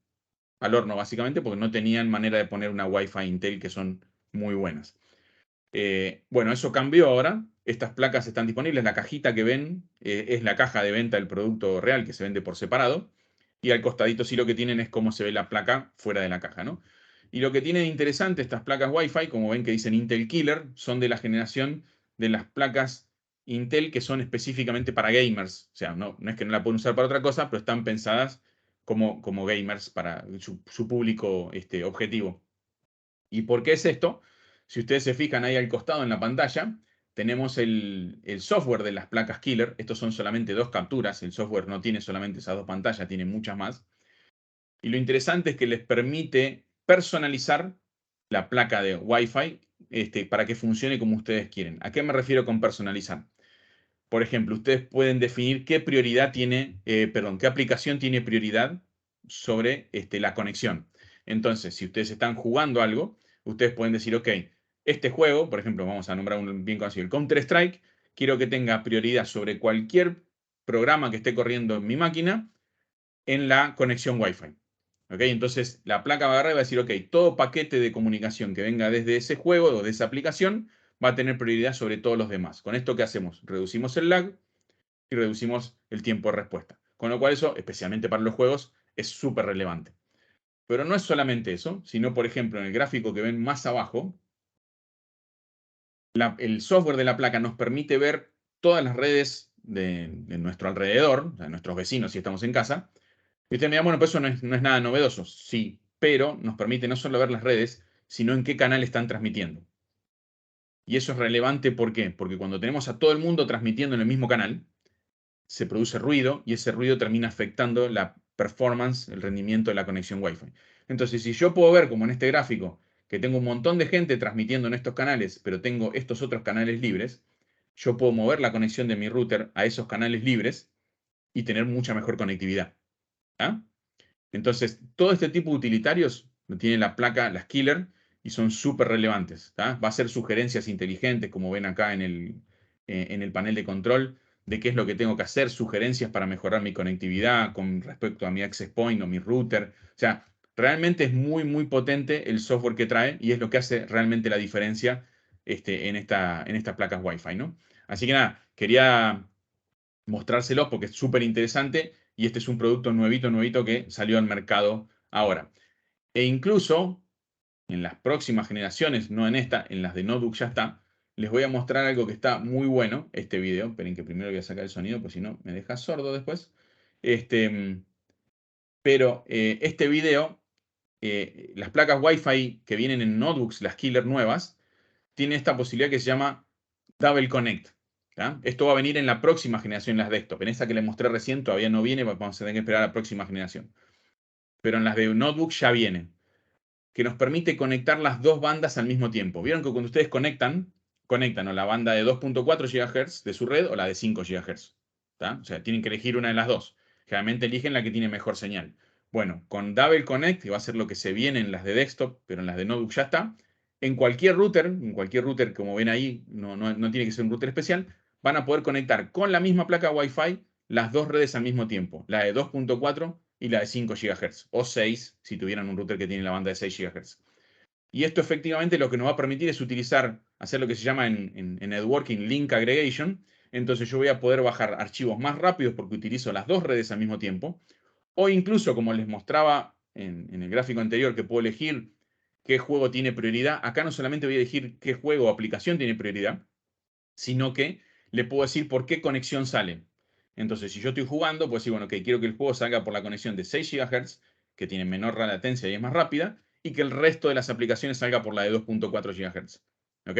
al horno básicamente porque no tenían manera de poner una Wi-Fi Intel que son muy buenas. Bueno, eso cambió ahora. Estas placas están disponibles. La cajita que ven es la caja de venta del producto real que se vende por separado. Y al costadito sí lo que tienen es cómo se ve la placa fuera de la caja, ¿no? Y lo que tiene de interesante estas placas Wi-Fi, como ven que dicen Intel Killer, son de la generación de las placas Intel que son específicamente para gamers. O sea, no es que no la pueden usar para otra cosa, pero están pensadas como gamers para su público objetivo. ¿Y por qué es esto? Si ustedes se fijan ahí al costado en la pantalla, tenemos el software de las placas Killer. Estos son solamente 2 capturas. El software no tiene solamente esas 2 pantallas, tiene muchas más. Y lo interesante es que les permite personalizar la placa de Wi-Fi para que funcione como ustedes quieren. ¿A qué me refiero con personalizar? Por ejemplo, ustedes pueden definir qué prioridad tiene, qué aplicación tiene prioridad sobre la conexión. Entonces, si ustedes están jugando algo, ustedes pueden decir, ok, este juego, por ejemplo, vamos a nombrar un bien conocido, el Counter-Strike, quiero que tenga prioridad sobre cualquier programa que esté corriendo en mi máquina en la conexión Wi-Fi. ¿Ok? Entonces, la placa va a agarrar y va a decir, ok, todo paquete de comunicación que venga desde ese juego o de esa aplicación va a tener prioridad sobre todos los demás. ¿Con esto qué hacemos? Reducimos el lag y reducimos el tiempo de respuesta. Con lo cual eso, especialmente para los juegos, es súper relevante. Pero no es solamente eso, sino, por ejemplo, en el gráfico que ven más abajo, el software de la placa nos permite ver todas las redes de nuestro alrededor, de nuestros vecinos si estamos en casa. Y usted me dirá, bueno, pues eso no es nada novedoso. Sí, pero nos permite no solo ver las redes, sino en qué canal están transmitiendo. Y eso es relevante, ¿por qué? Porque cuando tenemos a todo el mundo transmitiendo en el mismo canal, se produce ruido y ese ruido termina afectando la performance, el rendimiento de la conexión Wi-Fi. Entonces, si yo puedo ver, como en este gráfico, que tengo un montón de gente transmitiendo en estos canales, pero tengo estos otros canales libres, yo puedo mover la conexión de mi router a esos canales libres y tener mucha mejor conectividad. ¿Ah? Entonces, todo este tipo de utilitarios lo tiene la placa, las Killer, y son súper relevantes. Va a hacer sugerencias inteligentes, como ven acá en el panel de control, de qué es lo que tengo que hacer, sugerencias para mejorar mi conectividad con respecto a mi access point o mi router. O sea, realmente es muy, muy potente el software que trae y es lo que hace realmente la diferencia en estas placas Wi-Fi, ¿no? Así que nada, quería mostrárselos porque es súper interesante y este es un producto nuevito que salió al mercado ahora. E incluso en las próximas generaciones, no en esta, en las de notebook ya está, les voy a mostrar algo que está muy bueno, este video. Esperen que primero voy a sacar el sonido, porque si no me deja sordo después. Pero este video, las placas Wi-Fi que vienen en notebooks, las Killer nuevas, tiene esta posibilidad que se llama Double Connect. ¿Ya? Esto va a venir en la próxima generación, en las desktop. En esta que les mostré recién todavía no viene, vamos a tener que esperar a la próxima generación. Pero en las de notebook ya viene. Que nos permite conectar las 2 bandas al mismo tiempo. Vieron que cuando ustedes conectan o la banda de 2.4 GHz de su red o la de 5 GHz. O sea, tienen que elegir una de las dos. Generalmente eligen la que tiene mejor señal. Bueno, con Double Connect, que va a ser lo que se viene en las de desktop, pero en las de notebook ya está, en cualquier router, como ven ahí, no tiene que ser un router especial, van a poder conectar con la misma placa Wi-Fi las 2 redes al mismo tiempo, la de 2.4 y la de 5 GHz, o 6 si tuvieran un router que tiene la banda de 6 GHz. Y esto efectivamente lo que nos va a permitir es hacer lo que se llama en networking link aggregation. Entonces yo voy a poder bajar archivos más rápidos porque utilizo las 2 redes al mismo tiempo. O incluso, como les mostraba en el gráfico anterior, que puedo elegir qué juego tiene prioridad, acá no solamente voy a elegir qué juego o aplicación tiene prioridad, sino que le puedo decir por qué conexión sale. Entonces, si yo estoy jugando, puedo decir, bueno, que quiero que el juego salga por la conexión de 6 GHz, que tiene menor latencia y es más rápida, y que el resto de las aplicaciones salga por la de 2.4 GHz. ¿Ok?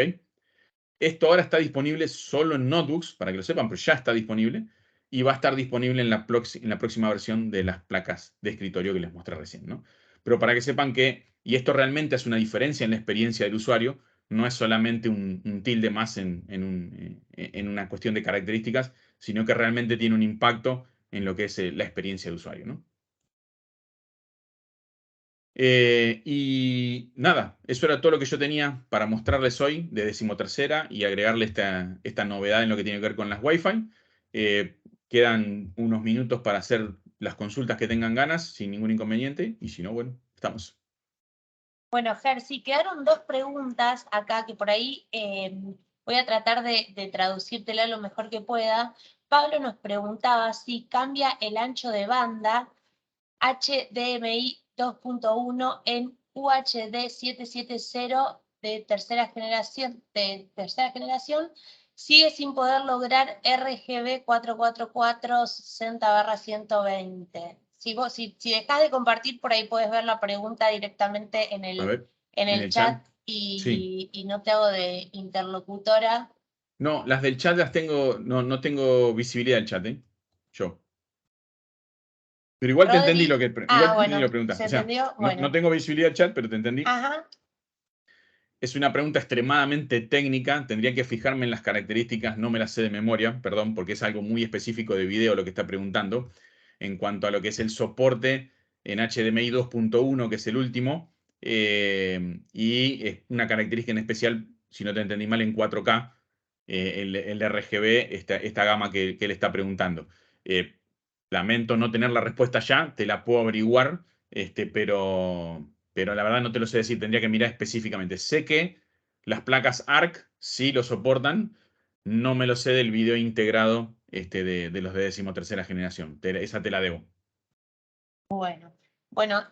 Esto ahora está disponible solo en notebooks, para que lo sepan, pero ya está disponible, y va a estar disponible en la próxima versión de las placas de escritorio que les mostré recién, ¿no? Pero para que sepan que, y esto realmente hace una diferencia en la experiencia del usuario, no es solamente un tilde más en una cuestión de características, sino que realmente tiene un impacto en lo que es la experiencia de usuario, ¿no? Y nada, eso era todo lo que yo tenía para mostrarles hoy de 13ª y agregarle esta novedad en lo que tiene que ver con las Wi-Fi. Quedan unos minutos para hacer las consultas que tengan ganas sin ningún inconveniente y si no, bueno, estamos. Bueno, Ger, sí, quedaron dos preguntas acá que por ahí voy a tratar de traducírtela lo mejor que pueda. Pablo nos preguntaba si cambia el ancho de banda HDMI 2.1 en UHD 770 de tercera generación, sigue sin poder lograr RGB 444 60/120. Si dejas de compartir, por ahí puedes ver la pregunta directamente en A ver, el chat sí. y no te hago de interlocutora. No, las del chat las tengo, no tengo visibilidad del chat, ¿eh? Yo. Pero igual te entendí Rodri, igual te entendí bueno, lo que preguntaste. ¿se O sea, entendió? no Bueno. tengo visibilidad del chat, pero te entendí. Ajá. Es una pregunta extremadamente técnica, tendría que fijarme en las características, no me las sé de memoria, perdón, porque es algo muy específico de video lo que está preguntando, en cuanto a lo que es el soporte en HDMI 2.1, que es el último, y una característica en especial, si no te entendí mal, en 4K, el RGB, esta gama que él está preguntando. Lamento no tener la respuesta ya, te la puedo averiguar, pero la verdad no te lo sé decir, tendría que mirar específicamente. Sé que las placas ARC sí lo soportan, no me lo sé del video integrado de los de 13ª generación. Esa te la debo. Bueno,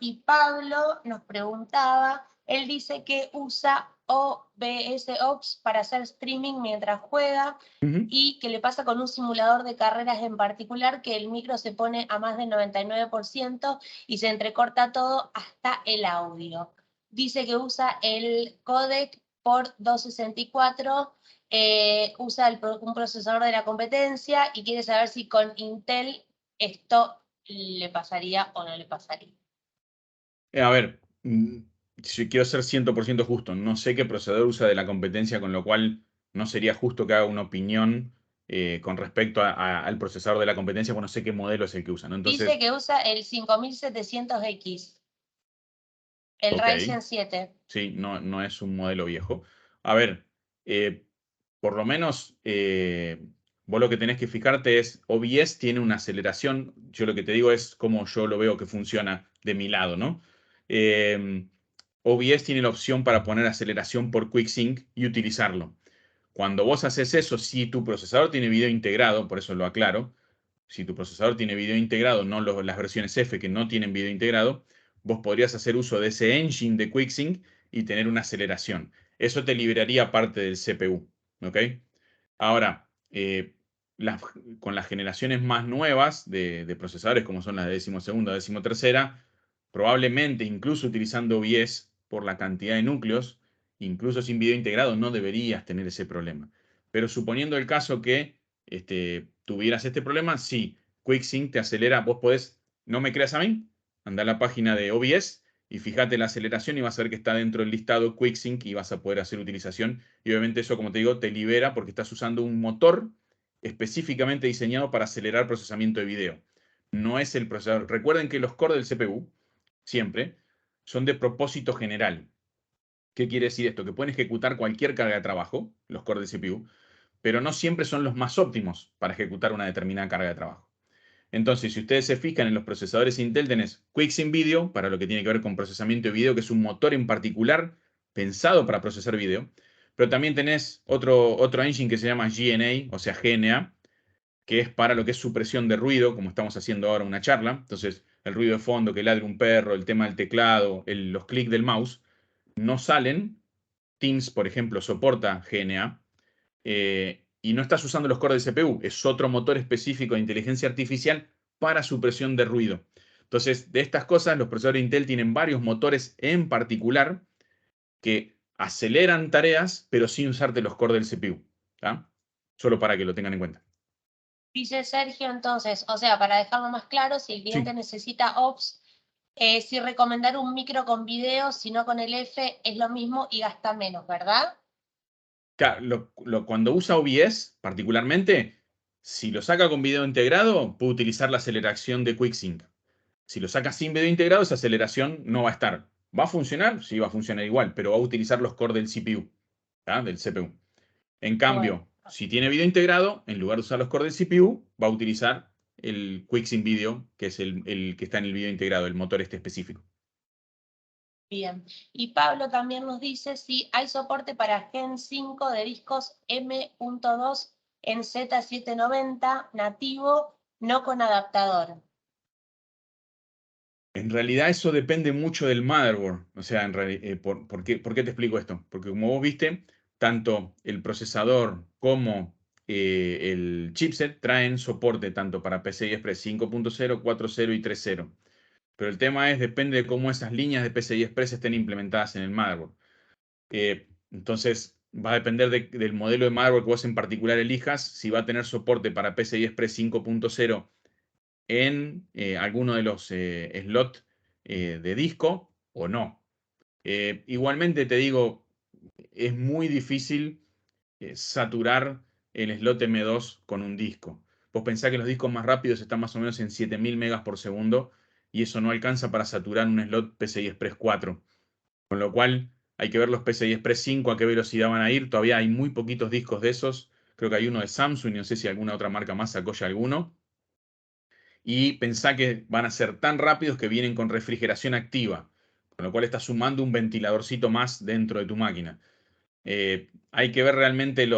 y Pablo nos preguntaba, él dice que usa OBS Ops para hacer streaming mientras juega y que le pasa con un simulador de carreras en particular que el micro se pone a más del 99% y se entrecorta todo hasta el audio. Dice que usa el codec por 264, usa un procesador de la competencia y quiere saber si con Intel esto le pasaría o no le pasaría. A ver, si quiero ser 100% justo, no sé qué procesador usa de la competencia, con lo cual no sería justo que haga una opinión con respecto al procesador de la competencia, porque no sé qué modelo es el que usa, ¿no? Entonces, dice que usa el 5700X, el Ryzen 7. Sí, no es un modelo viejo. A ver, por lo menos vos lo que tenés que fijarte es, OBS tiene una aceleración, yo lo que te digo es cómo yo lo veo que funciona de mi lado, ¿no? OBS tiene la opción para poner aceleración por QuickSync y utilizarlo. Cuando vos haces eso, si tu procesador tiene video integrado, por eso lo aclaro, si tu procesador tiene video integrado, no las versiones F que no tienen video integrado, vos podrías hacer uso de ese engine de QuickSync y tener una aceleración. Eso te liberaría parte del CPU, ¿ok? Ahora, con las generaciones más nuevas de procesadores, como son las de 12ª, 13ª, probablemente incluso utilizando OBS por la cantidad de núcleos, incluso sin video integrado, no deberías tener ese problema. Pero suponiendo el caso que tuvieras este problema, sí, QuickSync te acelera. Vos podés, no me creas a mí, anda a la página de OBS y fíjate la aceleración y vas a ver que está dentro del listado QuickSync y vas a poder hacer utilización. Y obviamente eso, como te digo, te libera porque estás usando un motor específicamente diseñado para acelerar procesamiento de video. No es el procesador. Recuerden que los cores del CPU, siempre, son de propósito general. ¿Qué quiere decir esto? Que pueden ejecutar cualquier carga de trabajo, los cores del CPU, pero no siempre son los más óptimos para ejecutar una determinada carga de trabajo. Entonces, si ustedes se fijan en los procesadores Intel, tenés QuickSync Video, para lo que tiene que ver con procesamiento de video, que es un motor en particular pensado para procesar video, pero también tenés otro engine que se llama GNA, o sea, GNA, que es para lo que es supresión de ruido, como estamos haciendo ahora una charla. Entonces, el ruido de fondo, que ladre un perro, el tema del teclado, los clics del mouse, no salen. Teams, por ejemplo, soporta GNA, y no estás usando los cores de CPU, es otro motor específico de inteligencia artificial para supresión de ruido. Entonces, de estas cosas, los procesadores Intel tienen varios motores en particular que aceleran tareas, pero sin usarte los cores del CPU. ¿Tá? Solo para que lo tengan en cuenta. Dice Sergio, entonces, o sea, para dejarlo más claro, si el cliente necesita OPS, si recomendar un micro con video, si no con el F, es lo mismo y gasta menos, ¿verdad? Claro, cuando usa OBS, particularmente, si lo saca con video integrado, puede utilizar la aceleración de QuickSync. Si lo saca sin video integrado, esa aceleración no va a estar. ¿Va a funcionar? Sí, va a funcionar igual, pero va a utilizar los cores del CPU, ¿tá? Del CPU. En cambio, Bueno. si tiene video integrado, en lugar de usar los cores del CPU, va a utilizar el QuickSync Video, que es el que está en el video integrado, el motor este específico. Bien. Y Pablo también nos dice si hay soporte para Gen 5 de discos M.2 en Z790 nativo, no con adaptador. En realidad eso depende mucho del motherboard. O sea, ¿por qué te explico esto? Porque como vos viste, tanto el procesador como el chipset traen soporte tanto para PCI Express 5.0, 4.0 y 3.0. Pero el tema es, depende de cómo esas líneas de PCI Express estén implementadas en el motherboard. Entonces, va a depender del modelo de motherboard que vos en particular elijas, si va a tener soporte para PCI Express 5.0 en alguno de los slots de disco o no. Igualmente te digo, es muy difícil saturar el slot M2 con un disco. Vos pensás que los discos más rápidos están más o menos en 7000 megas por segundo y eso no alcanza para saturar un slot PCI Express 4. Con lo cual hay que ver los PCI Express 5 a qué velocidad van a ir. Todavía hay muy poquitos discos de esos. Creo que hay uno de Samsung y no sé si alguna otra marca más sacó ya alguno. Y pensá que van a ser tan rápidos que vienen con refrigeración activa, con lo cual estás sumando un ventiladorcito más dentro de tu máquina. Hay que ver realmente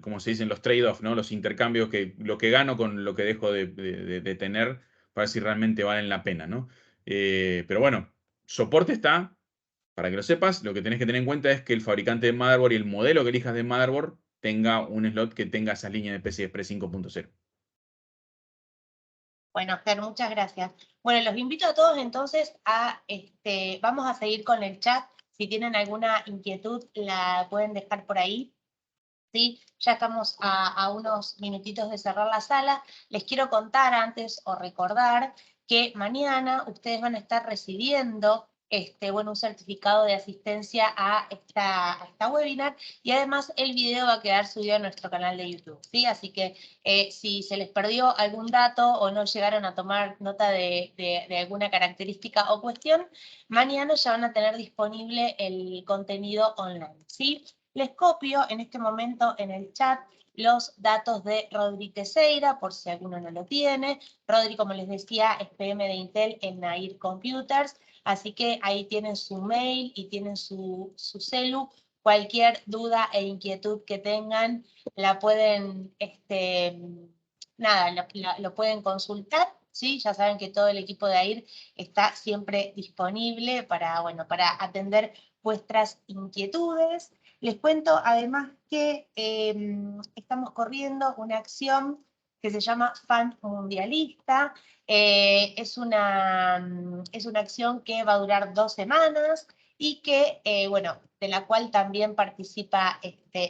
como se dicen, los trade-offs, ¿no? Los intercambios, lo que gano con lo que dejo de tener, para ver si realmente valen la pena, ¿no? Pero bueno, soporte está, para que lo sepas, lo que tenés que tener en cuenta es que el fabricante de motherboard y el modelo que elijas de motherboard tenga un slot que tenga esa línea de PCI Express 5.0. Bueno, Ger, muchas gracias. Bueno, los invito a todos entonces vamos a seguir con el chat. Si tienen alguna inquietud, la pueden dejar por ahí. ¿Sí? Ya estamos a unos minutitos de cerrar la sala. Les quiero contar antes o recordar que mañana ustedes van a estar recibiendo un certificado de asistencia a esta webinar y además el video va a quedar subido a nuestro canal de YouTube. ¿Sí? Así que si se les perdió algún dato o no llegaron a tomar nota de alguna característica o cuestión, mañana ya van a tener disponible el contenido online. ¿Sí? Les copio en este momento en el chat los datos de Rodri Teixeira, por si alguno no lo tiene. Rodri, como les decía, es PM de Intel en Nair Computers, así que ahí tienen su mail y tienen su celu. Cualquier duda e inquietud que tengan, la pueden, lo pueden consultar. ¿Sí? Ya saben que todo el equipo de AIR está siempre disponible para atender vuestras inquietudes. Les cuento además que estamos corriendo una acción que se llama Fan Mundialista. Es una acción que va a durar 2 semanas y que, de la cual también participa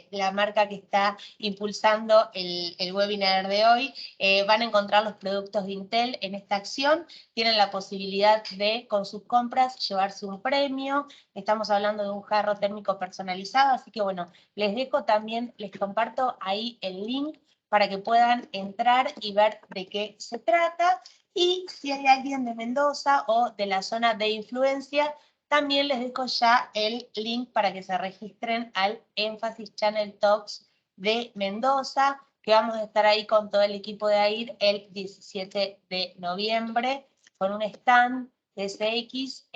la marca que está impulsando el webinar de hoy. Van a encontrar los productos de Intel en esta acción. Tienen la posibilidad de, con sus compras, llevarse un premio. Estamos hablando de un jarro térmico personalizado, así que bueno, les dejo también, les comparto ahí el link para que puedan entrar y ver de qué se trata. Y si hay alguien de Mendoza o de la zona de influencia, también les dejo ya el link para que se registren al Énfasis Channel Talks de Mendoza, que vamos a estar ahí con todo el equipo de AIR el 17 de noviembre, con un stand de SX,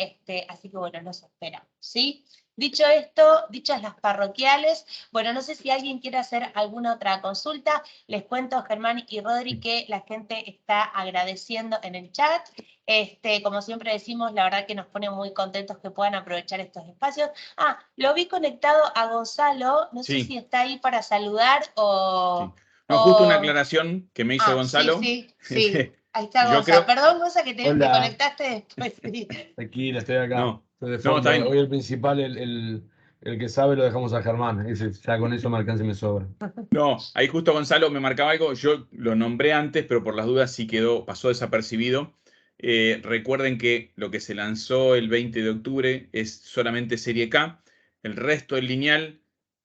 así que bueno, nos esperamos, ¿sí? Dicho esto, dichas las parroquiales, bueno, no sé si alguien quiere hacer alguna otra consulta. Les cuento, Germán y Rodri, que la gente está agradeciendo en el chat. Como siempre decimos, la verdad que nos pone muy contentos que puedan aprovechar estos espacios. Ah, lo vi conectado a Gonzalo, no sé Sí, si está ahí para saludar sí. No, justo una aclaración que me hizo Ah, Gonzalo. sí. Ahí está Yo Gonza. creo. Perdón, Gonza, que te Hola. conectaste después. Sí. Tranquila, estoy acá. No, Estoy de no, fondo. está bien. Hoy el principal, el que sabe, lo dejamos a Germán. Ese, ya con eso me alcanza y me sobra. No, ahí justo Gonzalo me marcaba algo. Yo lo nombré antes, pero por las dudas sí pasó desapercibido. Recuerden que lo que se lanzó el 20 de octubre es solamente Serie K. El resto del lineal,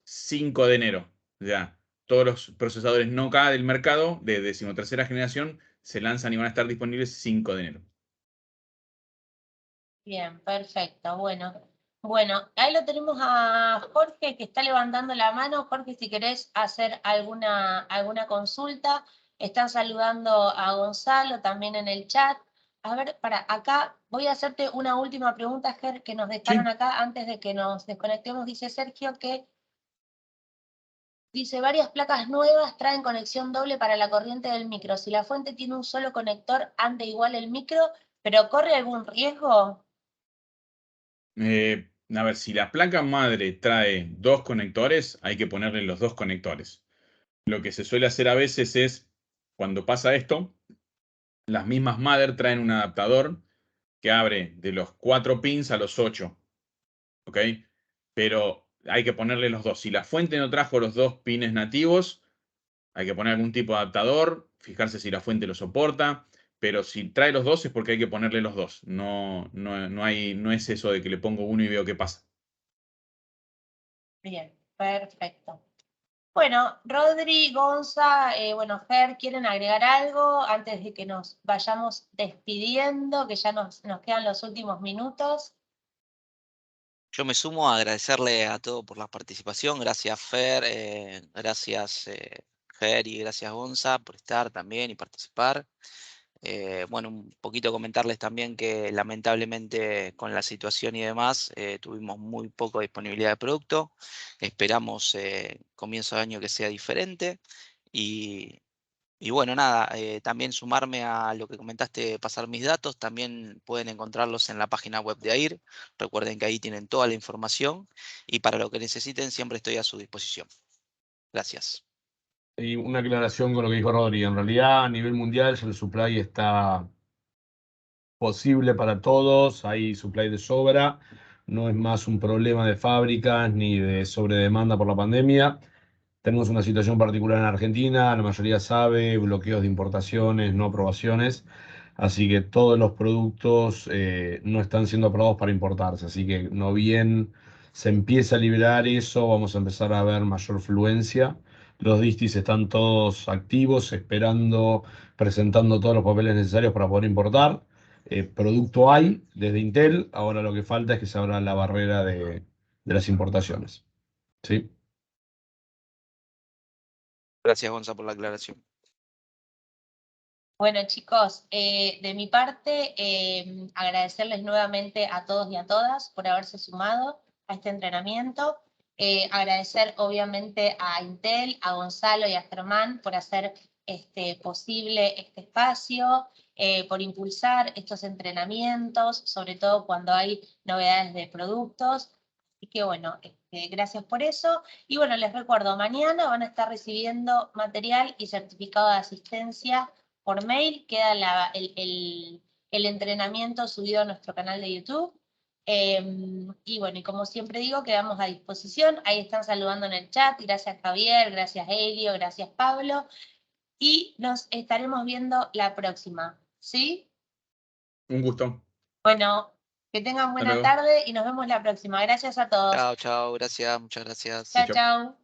5 de enero. Ya, todos los procesadores no K del mercado de decimotercera generación se lanzan y van a estar disponibles 5 de enero. Bien, perfecto. Bueno, ahí lo tenemos a Jorge que está levantando la mano. Jorge, si querés hacer alguna consulta, están saludando a Gonzalo también en el chat. A ver, para acá voy a hacerte una última pregunta, Ger, que nos dejaron Sí. acá antes de que nos desconectemos. Dice Sergio que dice, varias placas nuevas traen conexión doble para la corriente del micro. Si la fuente tiene un solo conector, anda igual el micro, pero ¿corre algún riesgo? A ver, si la placa madre trae 2 conectores, hay que ponerle los 2 conectores. Lo que se suele hacer a veces es, cuando pasa esto, las mismas mother traen un adaptador que abre de los 4 pins a los 8. ¿Ok? Pero hay que ponerle los 2. Si la fuente no trajo los 2 pines nativos, hay que poner algún tipo de adaptador, fijarse si la fuente lo soporta. Pero si trae los 2 es porque hay que ponerle los 2. No es eso de que le pongo uno y veo qué pasa. Bien, perfecto. Bueno, Rodri, Gonza, Ger, ¿quieren agregar algo antes de que nos vayamos despidiendo, que ya nos quedan los últimos minutos? Yo me sumo a agradecerle a todos por la participación. Gracias, Fer, gracias, Ger, y gracias, Gonza, por estar también y participar. Bueno, un poquito comentarles también que lamentablemente con la situación y demás tuvimos muy poca disponibilidad de producto. Esperamos comienzo de año que sea diferente. Y bueno, nada, también sumarme a lo que comentaste, pasar mis datos, también pueden encontrarlos en la página web de AIR. Recuerden que ahí tienen toda la información y para lo que necesiten siempre estoy a su disposición. Gracias. Y una aclaración con lo que dijo Rodri. En realidad, a nivel mundial, el supply está posible para todos. Hay supply de sobra. No es más un problema de fábricas ni de sobredemanda por la pandemia. Tenemos una situación particular en Argentina, la mayoría sabe, bloqueos de importaciones, no aprobaciones, así que todos los productos no están siendo aprobados para importarse, así que no bien se empieza a liberar eso, vamos a empezar a ver mayor fluencia. Los distis están todos activos, esperando, presentando todos los papeles necesarios para poder importar. Producto hay desde Intel, ahora lo que falta es que se abra la barrera de las importaciones. ¿Sí? Gracias, Gonza, por la aclaración. Bueno, chicos, de mi parte, agradecerles nuevamente a todos y a todas por haberse sumado a este entrenamiento. Agradecer obviamente a Intel, a Gonzalo y a Germán por hacer posible este espacio, por impulsar estos entrenamientos, sobre todo cuando hay novedades de productos. Así que bueno, gracias por eso. Y bueno, les recuerdo, mañana van a estar recibiendo material y certificado de asistencia por mail, queda el entrenamiento subido a nuestro canal de YouTube. Y bueno, y como siempre digo, quedamos a disposición. Ahí están saludando en el chat. Gracias Javier, gracias Elio, gracias Pablo. Y nos estaremos viendo la próxima. ¿Sí? Un gusto. Bueno, que tengan Hasta buena luego. tarde y nos vemos la próxima. Gracias a todos. Chao, chao, gracias, muchas gracias. Chau, Chao, chau. chao.